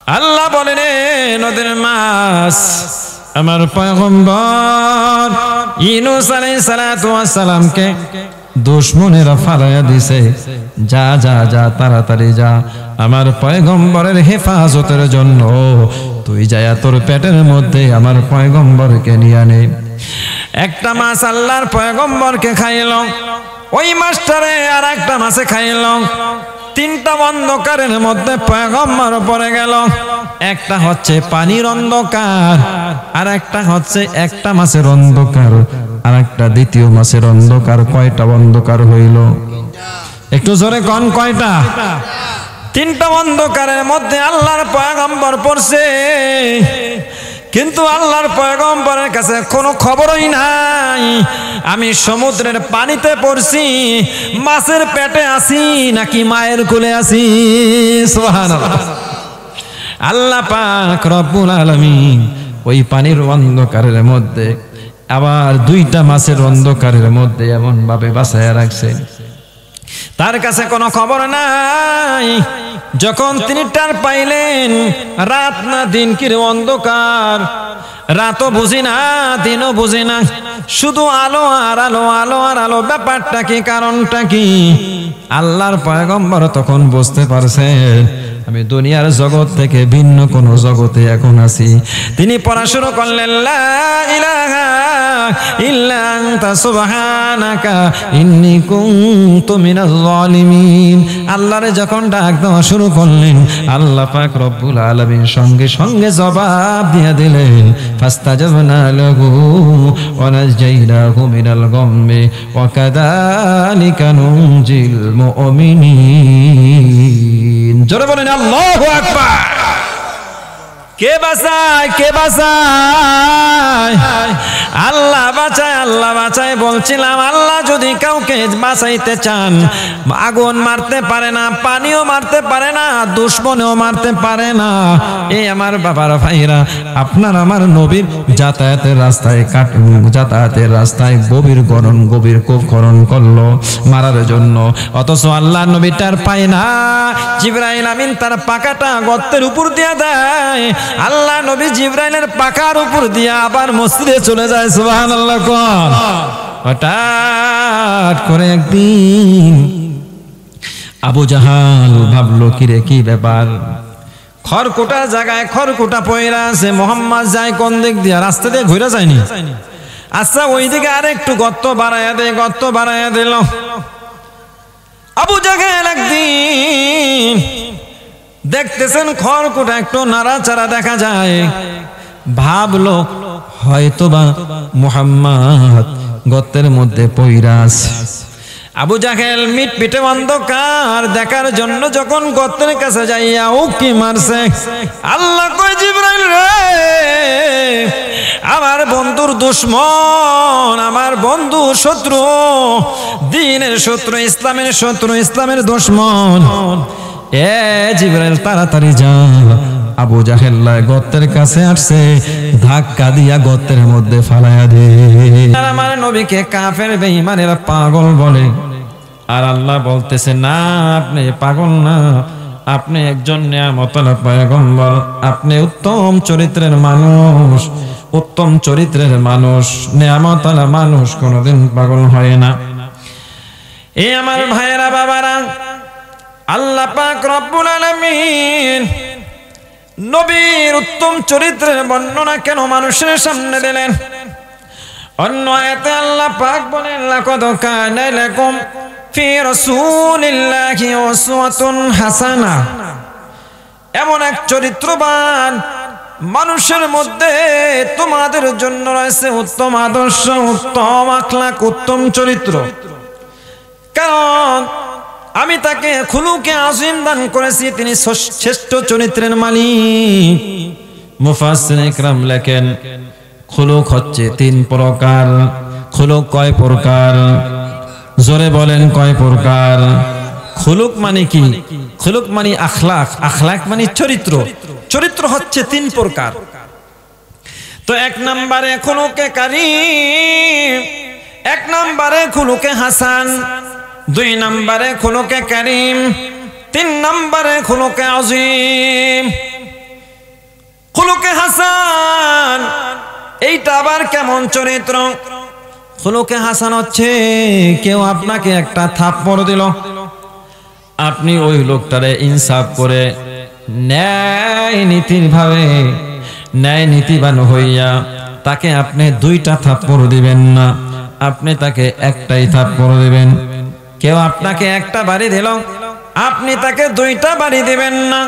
আল্লাহ বলেন নদীর মাছ আমার পয়গম্বর ইউনূস আলাইহিস সালাতু ওয়াস সালামকে দুশমনেরা ফালাইয়া দিছে, যা যা যা তাড়াতাড়ি যা, আমার পয়গম্বরের হেফাজতের জন্য তুই যায়া তোর পেটের মধ্যে আমার পয়গম্বরকে নিয়ে আনে। একটা মাছ আল্লাহর পয়গম্বরকে খাইল, ওই মাছটারে আর একটা মাছে খাইল। তিনটা অন্ধকারের মধ্যে পয়গম্বর পড়ে গেল। একটা হচ্ছে পানির অন্ধকার, আর একটা হচ্ছে একটা মাছের অন্ধকার, আর একটা দ্বিতীয় মাছের অন্ধকার। কয়টা অন্ধকার হইল? একটু জোরে কোন কয়টা? তিনটা অন্ধকারের মধ্যে আল্লাহর পয়গম্বর পড়ছে, কিন্তু আল্লাহর পয়গম্বরের কাছে কোনো খবরই নাই আমি সমুদ্রের পানিতে পড়ছি, মাছের পেটে আছি নাকি মায়ের কোলে আছি। সুবহানাল্লাহ। আল্লাহ পাক রব্বুল আলামিন ওই পানির অন্ধকারের মধ্যে আবার দুইটা মাছের অন্ধকারের মধ্যে এমন ভাবে বাঁচাইয়া রাখছে, তার কাছে কোনো খবর নাই। যখন তিনি টার পাইলেন, রাত না দিন কি অন্ধকার, রাতও বুঝি না দিনও বুঝি না, শুধু আলো আর আলো, আলো আর আলো। ব্যাপারটা কি, কারণটা কি? আল্লাহর পয়গম্বর তখন বুঝতে পারছেন আমি দুনিয়ার জগৎ থেকে ভিন্ন কোন জগতে এখন আছি। তিনি পড়া শুরু করলেন, লা ইলাহা ইল্লা আনতা সুবহানাকা ইন্নী কুনতু মিনাজ জালিমিন। আল্লাহরে যখন ডাক দেওয়া শুরু করলেন, আল্লাহ পাক রব্বুল আলামিন সঙ্গে সঙ্গে জবাব দিয়ে দিলেন, ফাস্তাজাবনা লাহু ওয়া নাজাইনাহু মিনাল গাম্মি ওয়া কাযালিকা নুনজিল মুমিনিন। জোরে বলেন আল্লাহু আকবার। কে বাঁচায়? কে বাঁচায়? আল্লাহ বাঁচায়, আল্লাহ বাঁচায়। বলছিলাম আল্লাহ যদি কাউকে বাঁচাইতে চান, আগুন মারতে পারে না, পানিও মারতে পারে না, দুশমনেও মারতে পারে না। এই আমার বাবার ভাইরা, আপনার আমার নবীর যাতায়াতের রাস্তায় যাতায়াতের রাস্তায় গভীর কূপ খনন করলো মারার জন্য, অথচ আল্লাহ নবীটার পায় না। জিবরাইল আমিন তার পাকাটা গর্তের উপর দিয়ে দেয়, আল্লাহ নবী জিবরাইলের পাকার উপর দিয়ে আবার মসজিদে চলে যায়। সুবহানাল্লাহ। কোন হঠাৎ করে একদিন আবু জাহাল ভাবলো, কিরে কি ব্যাপার, খড়কুটার জায়গায় খড়কুটা পয়রা আছে, মোহাম্মদ যায় কোন দিক দিয়ে? রাস্তা দিয়ে ঘুরে যায়নি। আচ্ছা ওইদিকে আর একটু গর্ত বাড়াইয়া দে। গর্ত বাড়াইয়া দিল। আবু জাহেল একদিন দেখতেছেন খড়কুটা একটু নাড়াচাড়া দেখা যায়, ভাবলো হয়তোবা মুহাম্মদ গর্তের মধ্যে পইরা আছে। আবু জাহেল মিটমিটে অন্ধকার দেখার জন্য যখন গর্তের কাছে যাইয়া উকি মারছে, আল্লাহ কয়, জিবরাইল রে, আমার বন্ধুর দুশমন, আমার বন্ধু শত্রু, দ্বীনের শত্রু, ইসলামের শত্রু, ইসলামের দুশমন, এ জিবরাইল তাড়াতাড়ি যা। আবু জাহেল গর্তের কাছে আসছে, ধাক্কা দিয়া গর্তের মধ্যে ফালাইয়া দে। আমার নবীকে কাফের বেঈমানেরা পাগল বলে, আর আল্লাহ বলতেছে না, আপনি পাগল না, আপনি একজন নিয়ামতওয়ালা পয়গম্বর, আপনি উত্তম চরিত্রের মানুষ। উত্তম চরিত্রের মানুষ, নিয়ামতওয়ালা মানুষ কোনোদিন পাগল হয় না। এই আমার ভাইয়েরা, বাবারা, আল্লাহ পাক রব্বুল আলামিন নবীর উত্তম চরিত্রের বর্ণনা কেন মানুষের সামনে দিলেন? অন্য আয়াতে আল্লাহ পাক বলেন, লাকাদ কানা লাকুম ফি রাসূলিল্লাহি উসওয়াতুন হাসানাহ। এমন এক চরিত্রবান মানুষের মধ্যে তোমাদের জন্য রয়েছে উত্তম আদর্শ, উত্তম আখলাক, উত্তম চরিত্র। কারণ আমি তাকে খুলুকে আযীম দান করেছি, তিনি শ্রেষ্ঠ চরিত্রের মালিক। মুফাসসির ইকরাম লেখেন, খুলুক হচ্ছে তিন প্রকার। খুলুক কয় প্রকার? জোরে বলেন, কয় প্রকার? খুলুক মানে কি? খুলুক মানে আখলাক, আখলাক মানে চরিত্র। চরিত্র হচ্ছে তিন প্রকার। তো এক নম্বরে খুলুকে কারীম, এক নম্বরে খুলুকে হাসান, দুই নম্বরে খুলুকে কারীম, তিন নম্বরে খুলুকে আযীম। খুলুকে হাসান এইটা আবার কেমন চরিত্র? খুলুকে হাসান হচ্ছে কেউ আপনাকে একটা থাপ্পড় দিল, আপনি ওই লোকটারে ইনসাফ করে ন্যায় নীতির ভাবে ন্যায় নীতিবান হইয়া তাকে আপনি দুইটা থাপ্পড় দিবেন না, আপনি তাকে একটাই থাপ্পড় দিবেন। কেউ আপনাকে একটা বাড়ি দিল, আপনি তাকে দুইটা বাড়ি দিবেন না,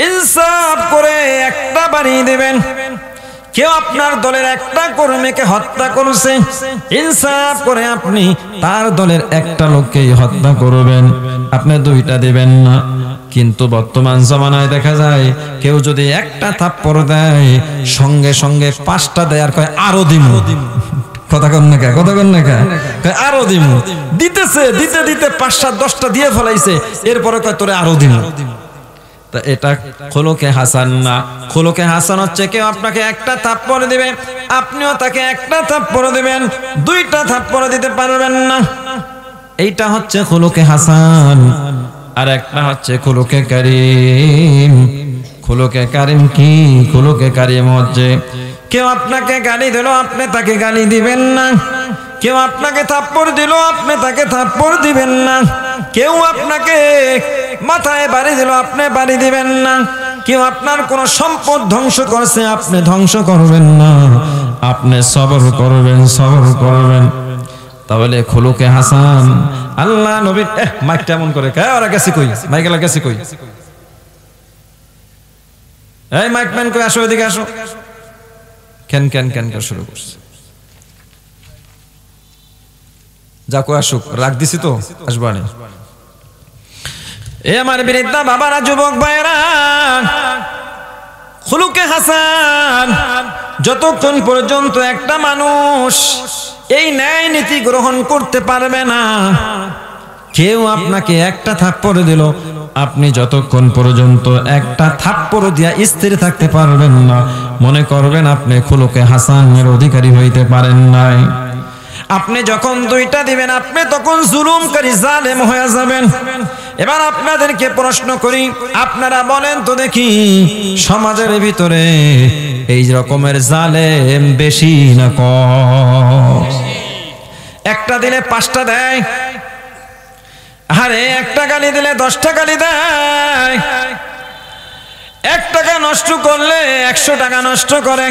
ইনসাফ করে একটা বাড়ি দিবেন। কেউ আপনার দলের একটা কর্মীকে হত্যা করছে, ইনসাফ করে আপনি তার দলের একটা লোককেই হত্যা করবেন, আপনি দুইটা দিবেন না। কিন্তু বর্তমান জামানায় দেখা যায় কেউ যদি একটা থাপ্পড় দেয় সঙ্গে সঙ্গে পাঁচটা দেয় আর কয় আরো দিমু। কথা কন না কে, কথা কন না কে, আরো দিমু। দিতেছে, দিতে দিতে 5, 7, 10টা দিয়ে ফেলাইছে, এরপরে কয় তোরে আরো দিমু। তা এটা খুলুকে হাসান না। খুলুকে হাসান হচ্ছে কেউ আপনাকে একটা থাপ্পড় দিবে, আপনিও তাকে একটা থাপ্পড় দিবেন, দুইটা থাপ্পড় দিতে পারবেন না। এইটা হচ্ছে খুলুকে হাসান। আর একটা হচ্ছে খুলুকে কারীম। খুলুকে কারীম কি? খুলুকে কারীম হচ্ছে কেউ আপনাকে গালি দিল, আপনি তাকে গালি দিবেন না। কেউ আপনাকে থাপ্পড় দিল, আপনি তাকে থাপ্পড় দিবেন না। কেউ আপনাকে মাথায় বাড়ি দিল, আপনি বাড়ি দিবেন না। কেউ আপনার কোন সম্পদ ধ্বংস করছে, আপনি ধ্বংস করবেন না, আপনি সবর করবেন, সবর করবেন। তাহলে খুলুকে হাসান আল্লাহ নবী। মাইকটা এমন করে কে ওরা গেছে কই? মাইকেলা গেছে কই? এই মাইকম্যান কই? আসো, এদিকে আসো। কেন কেন কেন কে শুরু করছে? যা কই আসুক, রাখ দিছি তো, আসবানি। এ আমার বৃদ্ধা বাবারা, যুবক ভাইরা, খুলুকে হাসান যতক্ষণ পর্যন্ত একটা মানুষ এই ন্যায় নীতি গ্রহণ করতে পারবে না, কেউ আপনাকে একটা থাপ্পড় দিল, আপনি যতক্ষণ পর্যন্ত একটা থাপ্পড় দিয়া স্থির থাকতে পারবেন না, মনে করবেন আপনি খুলুকে হাসানের অধিকারী হইতে পারেন নাই। আপনি যখন দুইটা দিবেন, আপনি তখন জুলুমকারী, জালেম হয়ে যাবেন। এবার আপনাদেরকে প্রশ্ন করি, আপনারা বলেন তো দেখি, সমাজের ভিতরে এই রকমের জালেম বেশি না কম? একটা দিলে 5টা দেয়, আরে একটা গালি দিলে 10টা গালি দেয়। 1 টাকা নষ্ট করলে 100 টাকা নষ্ট করে।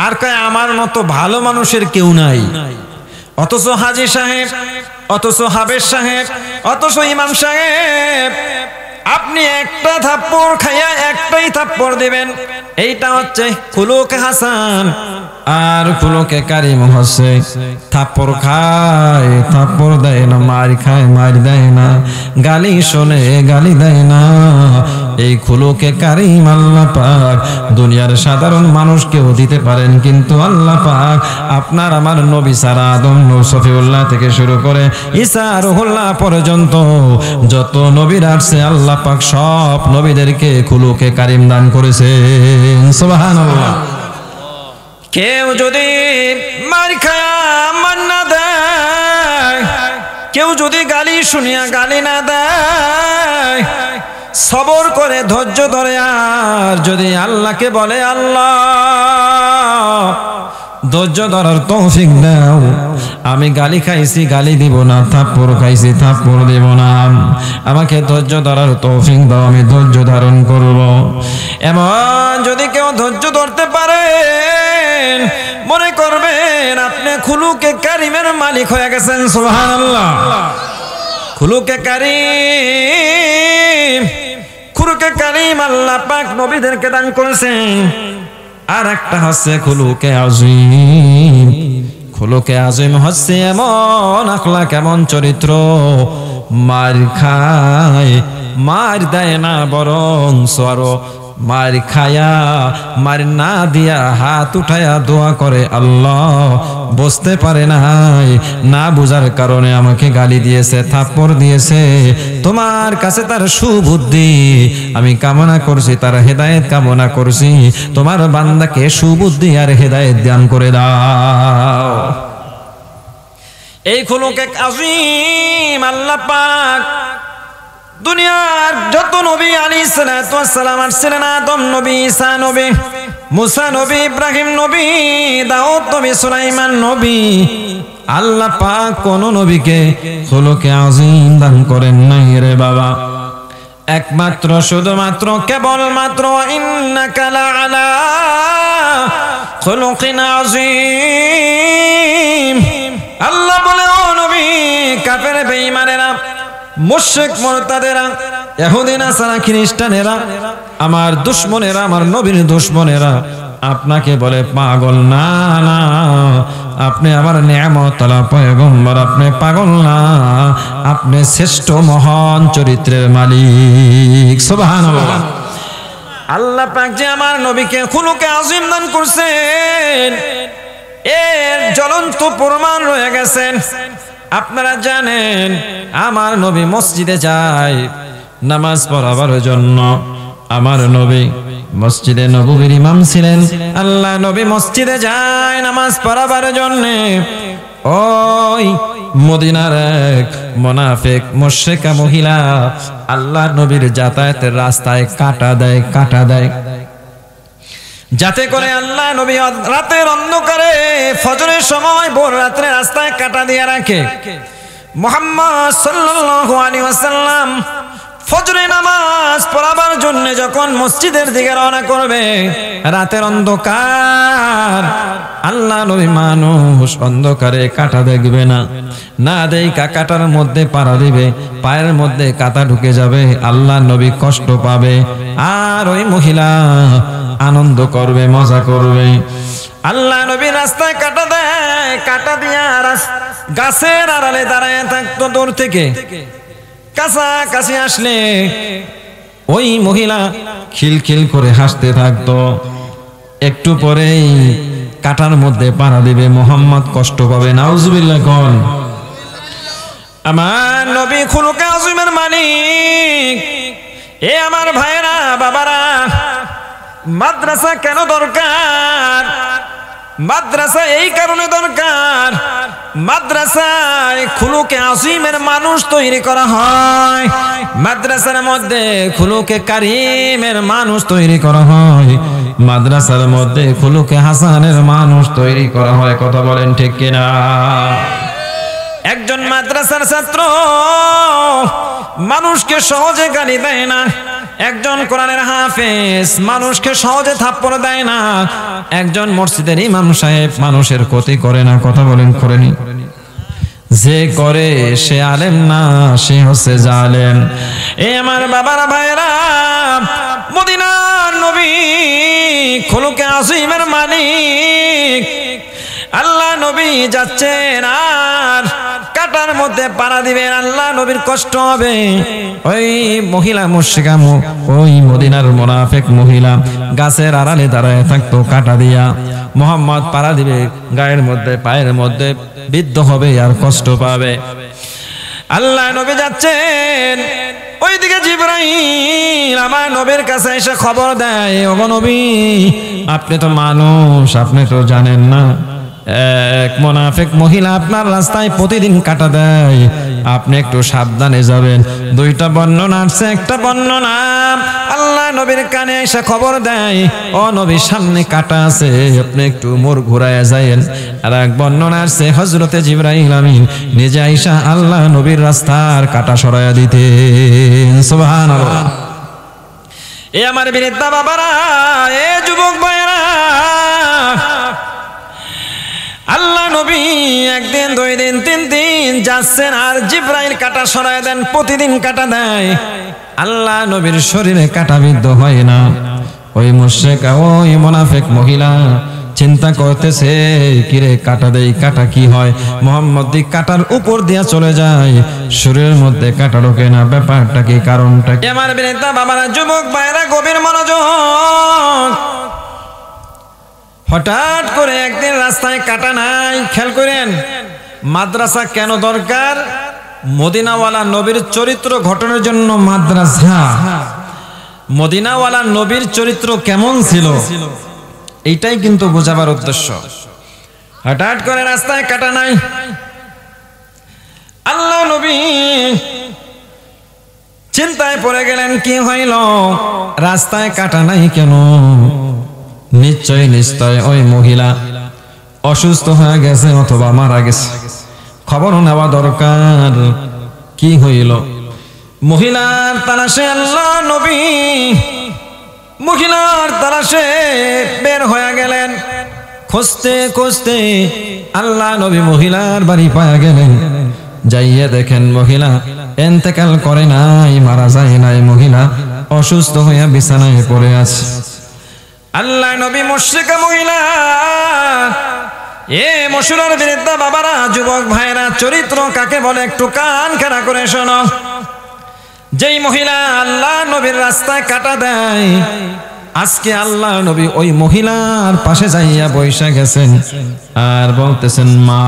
আর কয় আমার মতো ভালো মানুষের কেউ নাই। অথচ হাজী সাহেব, অথচ হাবেজ সাহেব, অথচ ইমাম সাহেব, আপনি একটা থাপ্পড় খাইয়া একটাই থাপ্পড় দিবেন। এইটা হচ্ছে খুলুকে হাসান। আর খুলুকে কারীম হচ্ছে থাপ্পড় খায়, থাপ্পড় দেয় না, মার খায়, মার দেয় না, গালি শোনে, গালি দেয় না। এই খুলুকে কারীম আল্লাহ পাক দুনিয়ার সাধারণ মানুষকেও দিতে পারেন, কিন্তু আল্লাহ পাক আপনার আমার নবী সারা আদম নূহ সফিউল্লাহ থেকে শুরু করে ঈসা রুহুল্লাহ পর্যন্ত যত নবীরা আসছে, আল্লাহ পাক সব নবীদেরকে খুলুকে কারীম দান করেছেন। সুবহানাল্লাহ। কেউ যদি মার খায়া মান না দেয়, কেউ যদি গালি শুনিয়া গালি না দেয়, সবর করে ধৈর্য ধরে, আর যদি আল্লাহকে বলে আল্লাহ ধৈর্য ধরার তৌফিক দাও, আমি গালি খাইছি গালি দিব না, থাপ্পড় খাইছি থাপ্পড় দিব না, আমাকে ধৈর্য ধরার তৌফিক দাও, আমি ধৈর্য ধারণ করব। এমন যদি কেউ ধৈর্য ধরতে পারেন, মনে করবেন আপনি খুলুকে কারীমের মালিক হয়ে গেছেন। সুবহানাল্লাহ। খুলুকে কারীম, খুলুকে কারীম আল্লাহ পাক নবীদেরকে দান করেছেন। আর একটা হচ্ছে খুলুকে আযীম। খুলুকে আযীম হচ্ছে এমন আখলাক, এমন চরিত্র, মার খায়, মার দেয় না, বরং আরো মার খায়া, মার না দিয়া হাত উঠায়া দোয়া করে, আল্লাহ বুঝতে পারে নাই, না বুঝার কারণে আমাকে গালি দিয়েছে, থাপ্পড় দিয়েছে, তোমার কাছে তার সুবুদ্ধি আমি কামনা করছি, তার হেদায়েত কামনা করছি, তোমার বান্দাকে সুবুদ্ধি আর হেদায়েত দান করে দাও। এই খুলুকে আযীম আল্লাহ পাক দুনিয়ার যত নবী আলাইহিস সালাতু ওয়াস সালাম আসছিলেন, আদম নবী, ঈসা নবী, মুসা নবী, ইব্রাহিম নবী, দাউদ নবী, সুলাইমান নবী, আল্লাহ পাক কোন নবীকে খুলুকে আযীম দান করেন নাই রে বাবা। একমাত্র শুধুমাত্র কেবলমাত্র ইন্নাকা লাআলা খুলুকিন আযীম। আল্লাহ বলে, ও নবী, কাফের বেঈমানেরা, মুশরিক মুরতাদেরা, ইহুদি নাসারা খ্রিস্টানেরা, আমার দুশমনেরা, আমার নবীর দুশমনেরা আপনাকে বলে পাগল। না না, আপনি আমার নিয়ামত আলা পয়গম্বর, আপনি পাগল না, আপনি শ্রেষ্ঠ মহান চরিত্রের মালিক। সুবহানাল্লাহ। আল্লাহ পাক যে আমার নবীকে খুলুকে আযীম দান করছেন, এর জ্বলন্ত প্রমাণ রয়ে গেছেন। আপনারা জানেন আমার নবী মসজিদে যায় নামাজ পড়াবার জন্য। আমার নবী মসজিদে নববীর ইমাম ছিলেন। আল্লাহ নবী মসজিদে যায় নামাজ পড়াবার জন্য। ওই মদিনার এক মুনাফিক মুশরিকা মহিলা আল্লাহ নবীর যাতায়াতের রাস্তায় কাটা দেয় যাতে করে আল্লাহ নবী রাতের অন্ধকারে ফজরের সময় ভোর রাত্রে রাস্তায় কাটা দিয়ে রাখে। মুহাম্মদ সাল্লাল্লাহু আলাইহি ওয়াসাল্লাম ফজরে নামাজ পড়াবার জন্য যখন মসজিদের দিকে রওনা করবে, রাতের অন্ধকার, আল্লাহ নবী মানুষ অন্ধকারে কাটা দেখবে না, না দেখা কাটার মধ্যে পাড়া দিবে, পায়ের মধ্যে কাটা ঢুকে যাবে, আল্লাহ নবী কষ্ট পাবে, আর ওই মহিলা আনন্দ করবে, মজা করবে। আল্লাহ নবী রাস্তায় কাটা দেয়, কাটা দিয়া গাছের আড়ালে দাঁড়ায় থাকতো। দূর থেকে কাছাকাছি আসলে ওই মহিলা খিলখিল করে হাসতে থাকতো। একটু পরেই কাটার মধ্যে পাড়া দিবে, মুহাম্মদ কষ্ট পাবে। নাউজুবিল্লাহ কোন। আমার নবী খুলুকে আযীমের মালিক। এ আমার ভাইরা, বাবারা, মাদ্রাসা কেন দরকার? মাদ্রাসা এই কারণে দরকার, মাদ্রাসায় খুলুকে আযীমের মানুষ তৈরি করা হয়, মাদ্রাসার মধ্যে খুলুকে কারীমের মানুষ তৈরি করা হয়, মাদ্রাসার মধ্যে খুলুকে হাসানের মানুষ তৈরি করা হয়। কথা বলেন ঠিক কিনা? একজন মাদ্রাসার ছাত্র মানুষকে সহজে গালি দেয় না, একজন কোরআনের হাফেজ মানুষকে সহজে থাপ্পড় দেয় না, একজন মসজিদের ইমাম সাহেব মানুষের ক্ষতি করে না। কথা বলেন করেনি? যে করে সে আলেম না, সে হচ্ছে জালেম। এ আমার বাবারা, ভাইরা, মদিনার নবী খুলুকে আযীমের মালিক। আল্লাহ নবী যাচ্ছেন আর কাটার মধ্যে পাড়া দিবেন, আল্লাহ নবীর কষ্ট হবে। ওই মহিলা মুশরিকা, ওই মদিনার মুনাফিক মহিলা গাছের আড়ালে দাঁড়ায় থাকতো, কাটা দিয়া মুহাম্মদ পাড়া দিবে, গায়ের মধ্যে পায়ের মধ্যে বিদ্ধ হবে আর কষ্ট পাবে। আল্লাহ নবী যাচ্ছেন, ওইদিকে জিবরাইল আমার নবীর কাছে এসে খবর দেয়, ওগো নবী, আপনি তো মানুষ, আপনি তো জানেন না এক মুনাফিক মহিলা আপনার রাস্তায় প্রতিদিন কাটা দেয়, আপনি একটু সাবধানে যাবেন। দুইটা বর্ণনা আছে, একটা বর্ণনা আল্লাহ নবীর কানে এসে খবর দেয়, ও নবীর সামনে কাটা আছে, আপনি একটু মোড় ঘুরায় যায়েন। আর এক বর্ণনা আছে হযরতে জিবরাইল আমিন নিজে আইসা আল্লাহ নবীর রাস্তার কাটা সরাইয়া দিতেন। সুবহানাল্লাহ। এ আমার বৃদ্ধা বাবারা, এ যুবক ভাইরা, আল্লাহ নবী একদিন, দুই দিন, তিন দিন যাচ্ছেন আর জিবরাইল কাটা সরায় দেন, প্রতিদিন কাটা দেয়। আল্লাহ নবীর শরীরে কাটা বিদ্ধ হয় না। ওই মুশরিকা, ওই মুনাফিক মহিলা চিন্তা করতেছে, কিরে কাটা দেই, কাটা কি হয়? মুহাম্মদ কাটার উপর দিয়া চলে যায়, শরীরের মধ্যে কাটা ঢোকে না, ব্যাপারটা কি, কারণটা কি? আমার বৃদ্ধা বাবারা, যুবক ভাইরা, গভীর মনোযোগ। হঠাৎ করে একদিন রাস্তায় কাটা নাই। খেয়াল করেন, মাদ্রাসা কেন দরকার? মদিনাওয়ালা নবীর চরিত্র ঘটনার জন্য মাদ্রাসা। মদিনাওয়ালা নবীর চরিত্র কেমন ছিল এইটাই কিন্তু বোঝাবার উদ্দেশ্য। হঠাৎ করে রাস্তায় কাটা নাই, আল্লাহ নবী চিন্তায় পড়ে গেলেন, কি হইল, রাস্তায় কাটা নাই কেন? নিশ্চয় নিশ্চয় ওই মহিলা অসুস্থ হয়ে গেছে অথবা মারা গেছে, খবর নেওয়া দরকার। কি হইল? মহিলার তালাশে আল্লাহ নবী মহিলার তালাশে বের হয়ে গেলেন। খুঁজতে খুঁজতে আল্লাহ নবী মহিলার বাড়ি পাওয়া গেলেন। যাইয়ে দেখেন মহিলা ইন্তেকাল করে নাই, মারা যায় নাই, মহিলা অসুস্থ হয়ে বিছানায় পড়ে আছে। আল্লাহ নবী মুশরিকা মহিলা, এ মশহুরের বিরুদ্ধে বাবারা, যুবক ভাইরা, চরিত্র কাকে বলে একটু কান খাড়া করে শোনো। যেই মহিলা আল্লাহ নবীর রাস্তায় কাটা দেয়, আজকে আল্লাহ নবী ওই মহিলার পাশে যাইয়া বৈশা গেছেন আর বলতেছেন, মা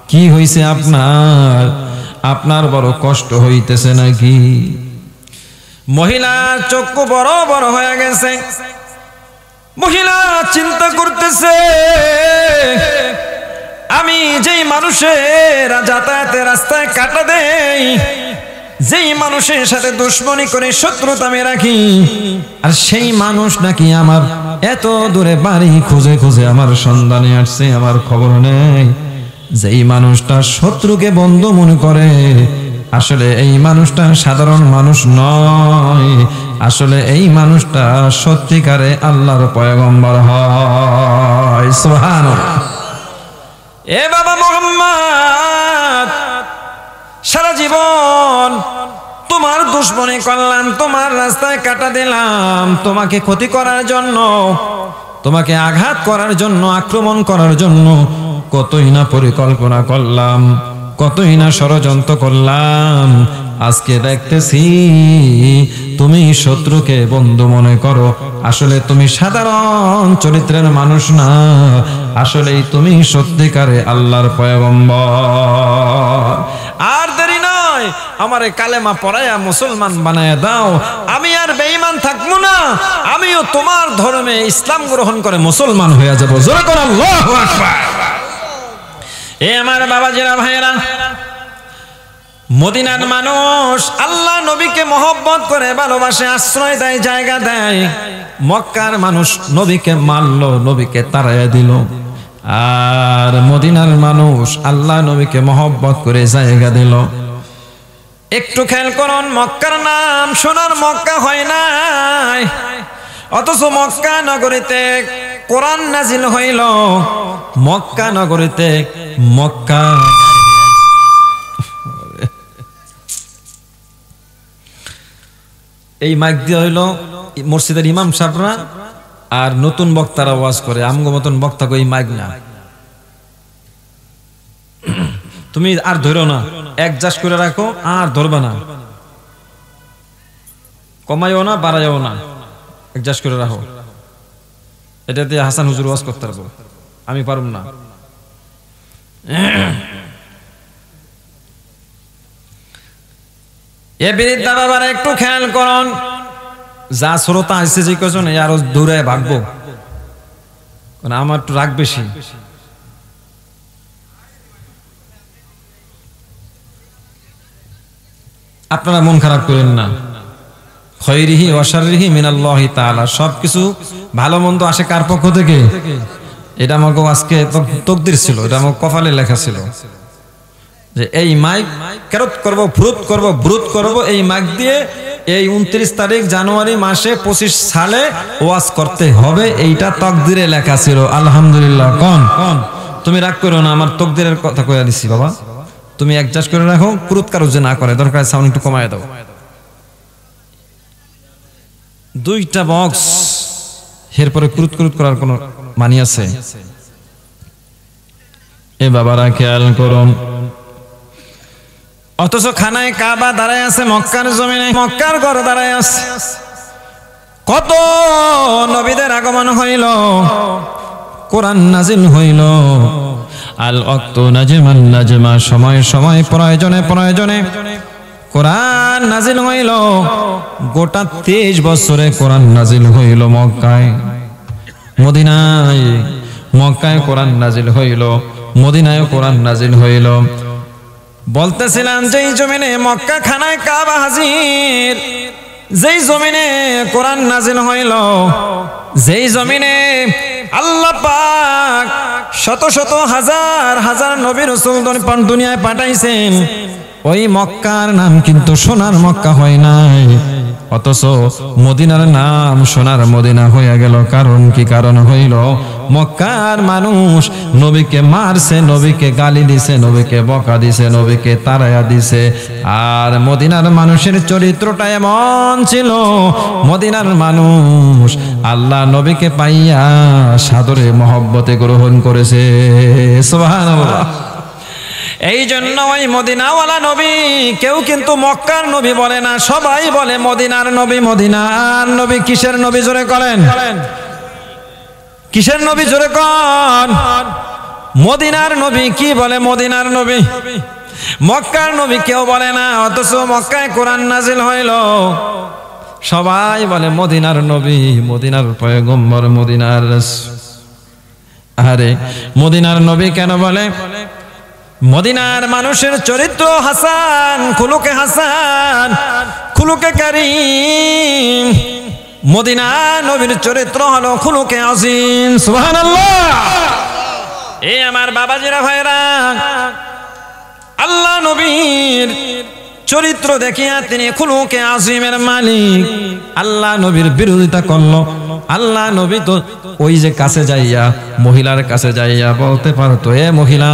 কি হইছে আপনার? আপনার বড় কষ্ট হইতেছে নাকি? মহিলার চক্ষু বড় বড় হয়ে গেছে। মহিলা চিন্তা করতেছে, আমি যেই মানুষের যাতায়াতের রাস্তায় কাটা দেই, যেই মানুষের সাথে দুশ্মনী করে শত্রুতা আমি রাখি, আর সেই মানুষ নাকি আমার এত দূরে বাড়ি খুঁজে খুঁজে আমার সন্ধানে আসছে, আমার খবর নেই। যেই মানুষটা শত্রুকে বন্ধু মনে করে, আসলে এই মানুষটা সাধারণ মানুষ নয়, আসলে এই মানুষটা সত্যিকারে আল্লাহর পয়গম্বর হয়। সুবহানাল্লাহ। এ বাবা মুহাম্মদ, সারা জীবন তোমার দুশ্মনী করলাম, তোমার রাস্তায় কাটা দিলাম, তোমাকে ক্ষতি করার জন্য, তোমাকে আঘাত করার জন্য, আক্রমণ করার জন্য কতই না পরিকল্পনা করলাম, কতই না ষড়যন্ত্র করলাম। আজকে দেখতেছি তুমি শত্রুকে বন্ধু মনে করো, আসলে তুমি সাধারণ চরিত্রের মানুষ না, আসলেই তুমি সত্যিকারে আল্লাহর পয়গম্বর। আর দেরি নয়, আমারে কালেমা পড়ায়া মুসলমান বানায়া দাও, আমি আর বেঈমান থাকবো না, আমিও তোমার ধর্মে ইসলাম গ্রহণ করে মুসলমান হয়ে যাব। জোরে করে আল্লাহু আকবার। এ আমার বাবাজিরা, ভাইয়েরা, মদিনার মানুষ আল্লাহ নবীকে মহব্বত করে ভালোবাসে, আশ্রয় দেয়, জায়গা দেয়। মক্কার মানুষ নবীকে মারলো, নবীকে তাড়াইয়া দিল। আর মদিনার মানুষ আল্লাহ নবীকে মহব্বত করে জায়গা দিল। একটু খেয়াল করুন, মক্কার নাম সোনার মক্কা হয় নাই, অথচ মক্কা নগরীতে কোরআন নাজিল হইল। মক্কা নগরীতে মক্কা এই মাইক দিয়ে হইল মসজিদের ইমাম সাহেবরা আর নতুন বক্তারা ওয়াজ করে, আমগো মতন বক্তা কই মাইক না। তুমি আর ধরো না, অ্যাডজাস্ট করে রাখো, আর ধরবা না, কমাইও না, বাড়াইও না, অ্যাডজাস্ট করে রাখো। এটা দিয়ে হাসান হুজুর ওয়াজ করতে পারবো, আমি পারুম না। এ বিরিদ্ধা বাবারা একটু খেয়াল করুন, যা শ্রোতা আসছে যে কজন আরো দূরে ভাগবো, আমার একটু রাগ বেশি। আপনারা মন খারাপ করেন না। খৈরিহি ওয়া শাররিহি মিনাল্লাহি তাআলা, সবকিছু ভালো মন্দ আসে কার পক্ষ থেকে? এটা আমাকে আজকে তকদির ছিল, এটা আমার কপালে লেখা ছিল যে এই মাইক কেরত করব, ফুরুত করব, ব্রুত করব, এই মাইক দিয়ে এই 29 তারিখ জানুয়ারি মাসে 25 সালে ওয়াজ করতে হবে, এইটা তকদিরে লেখা ছিল। আলহামদুলিল্লাহ। কোন তুমি রাগ করো না, আমার তকদিরের কথা কইয়া দিছি বাবা, তুমি অ্যাডজাস্ট করে রাখো, ক্রুত কারো যে না করে, দরকার সাউন্ড একটু কমায় দাও। দুইটা বক্স, এরপরে ক্রুত ক্রুত করার কোনো মানি আছে? এ বাবারা খেয়াল করুন, অথচ খানায় কাবা দাঁড়ায় আছে মক্কার জমিনে, মক্কার ঘর দাঁড়ায় আছে। কত নবীদের আগমন হইল, কোরআন নাজিল হইল। আল ওয়াক্তু নাজমান নাজমা, সময় সময় প্রয়োজনে প্রয়োজনে কোরআন নাজিল হইল। গোটা 23 বছরে কোরআন নাজিল হইল মক্কায়, মদিনায়। মক্কায় কোরআন নাজিল হইল, মদিনায় কোরআন নাজিল হইল। বলতেছিলাম যেই জমিনে মক্কা খানায় কাবা হাজির, যেই জমিনে কোরআন নাজিল হইল, যেই জমিনে আল্লাহ পাক শত শত হাজার হাজার নবী রাসূল দুনিয়ায় পাঠাইছেন, ওই মক্কার নাম কিন্তু সোনার মক্কা হয় নাই, অথচ মদিনার নাম সোনার মদিনা হয়ে গেল। কারণ কি? কারণ হইল মক্কার মানুষ নবীকে মারছে, নবীকে গালি দিছে, নবীকে বকা দিছে, নবীকে তাড়াইয়া দিছে। আর মদিনার মানুষের চরিত্রটা এমন ছিল, মদিনার মানুষ আল্লাহ নবীকে পাইয়া সাদরে মহব্বতে গ্রহণ করেছে। সুবহানাল্লাহ। এই জন্য ওই মদিনাওয়ালা নবী কেউ কিন্তু মক্কার নবী বলে না, সবাই বলে মদিনার নবী। মদিনার নবী কিসের নবী জোরে করেন? কিসের নবী জোরে কন? মদিনার নবী। কি বলে? মদিনার নবী। মক্কার নবী কেউ বলে না, অথচ মক্কায় কোরআন নাজিল হইল, সবাই বলে মদিনার নবী, মদিনার পয়গম্বর, মদিনার রাসূল। আরে মদিনার নবী কেন বলে? মদিনার মানুষের চরিত্র হাসান, খুলুকে হাসান, খুলুকে কারীম। মদিনার নবীর চরিত্র হলো খুলুকে আজিম। সুবহানাল্লাহ। এই আমার বাবাজিরা ভাইরা, আল্লাহ নবীর চরিত্র দেখিয়া তিনি খুলুকে আজিমের মালিক। আল্লাহ নবীর বিরোধিতা করলো। আল্লাহ নবী তো ওই যে কাছে যাইয়া, মহিলার কাছে যাইয়া বলতে পারতো, এ মহিলা,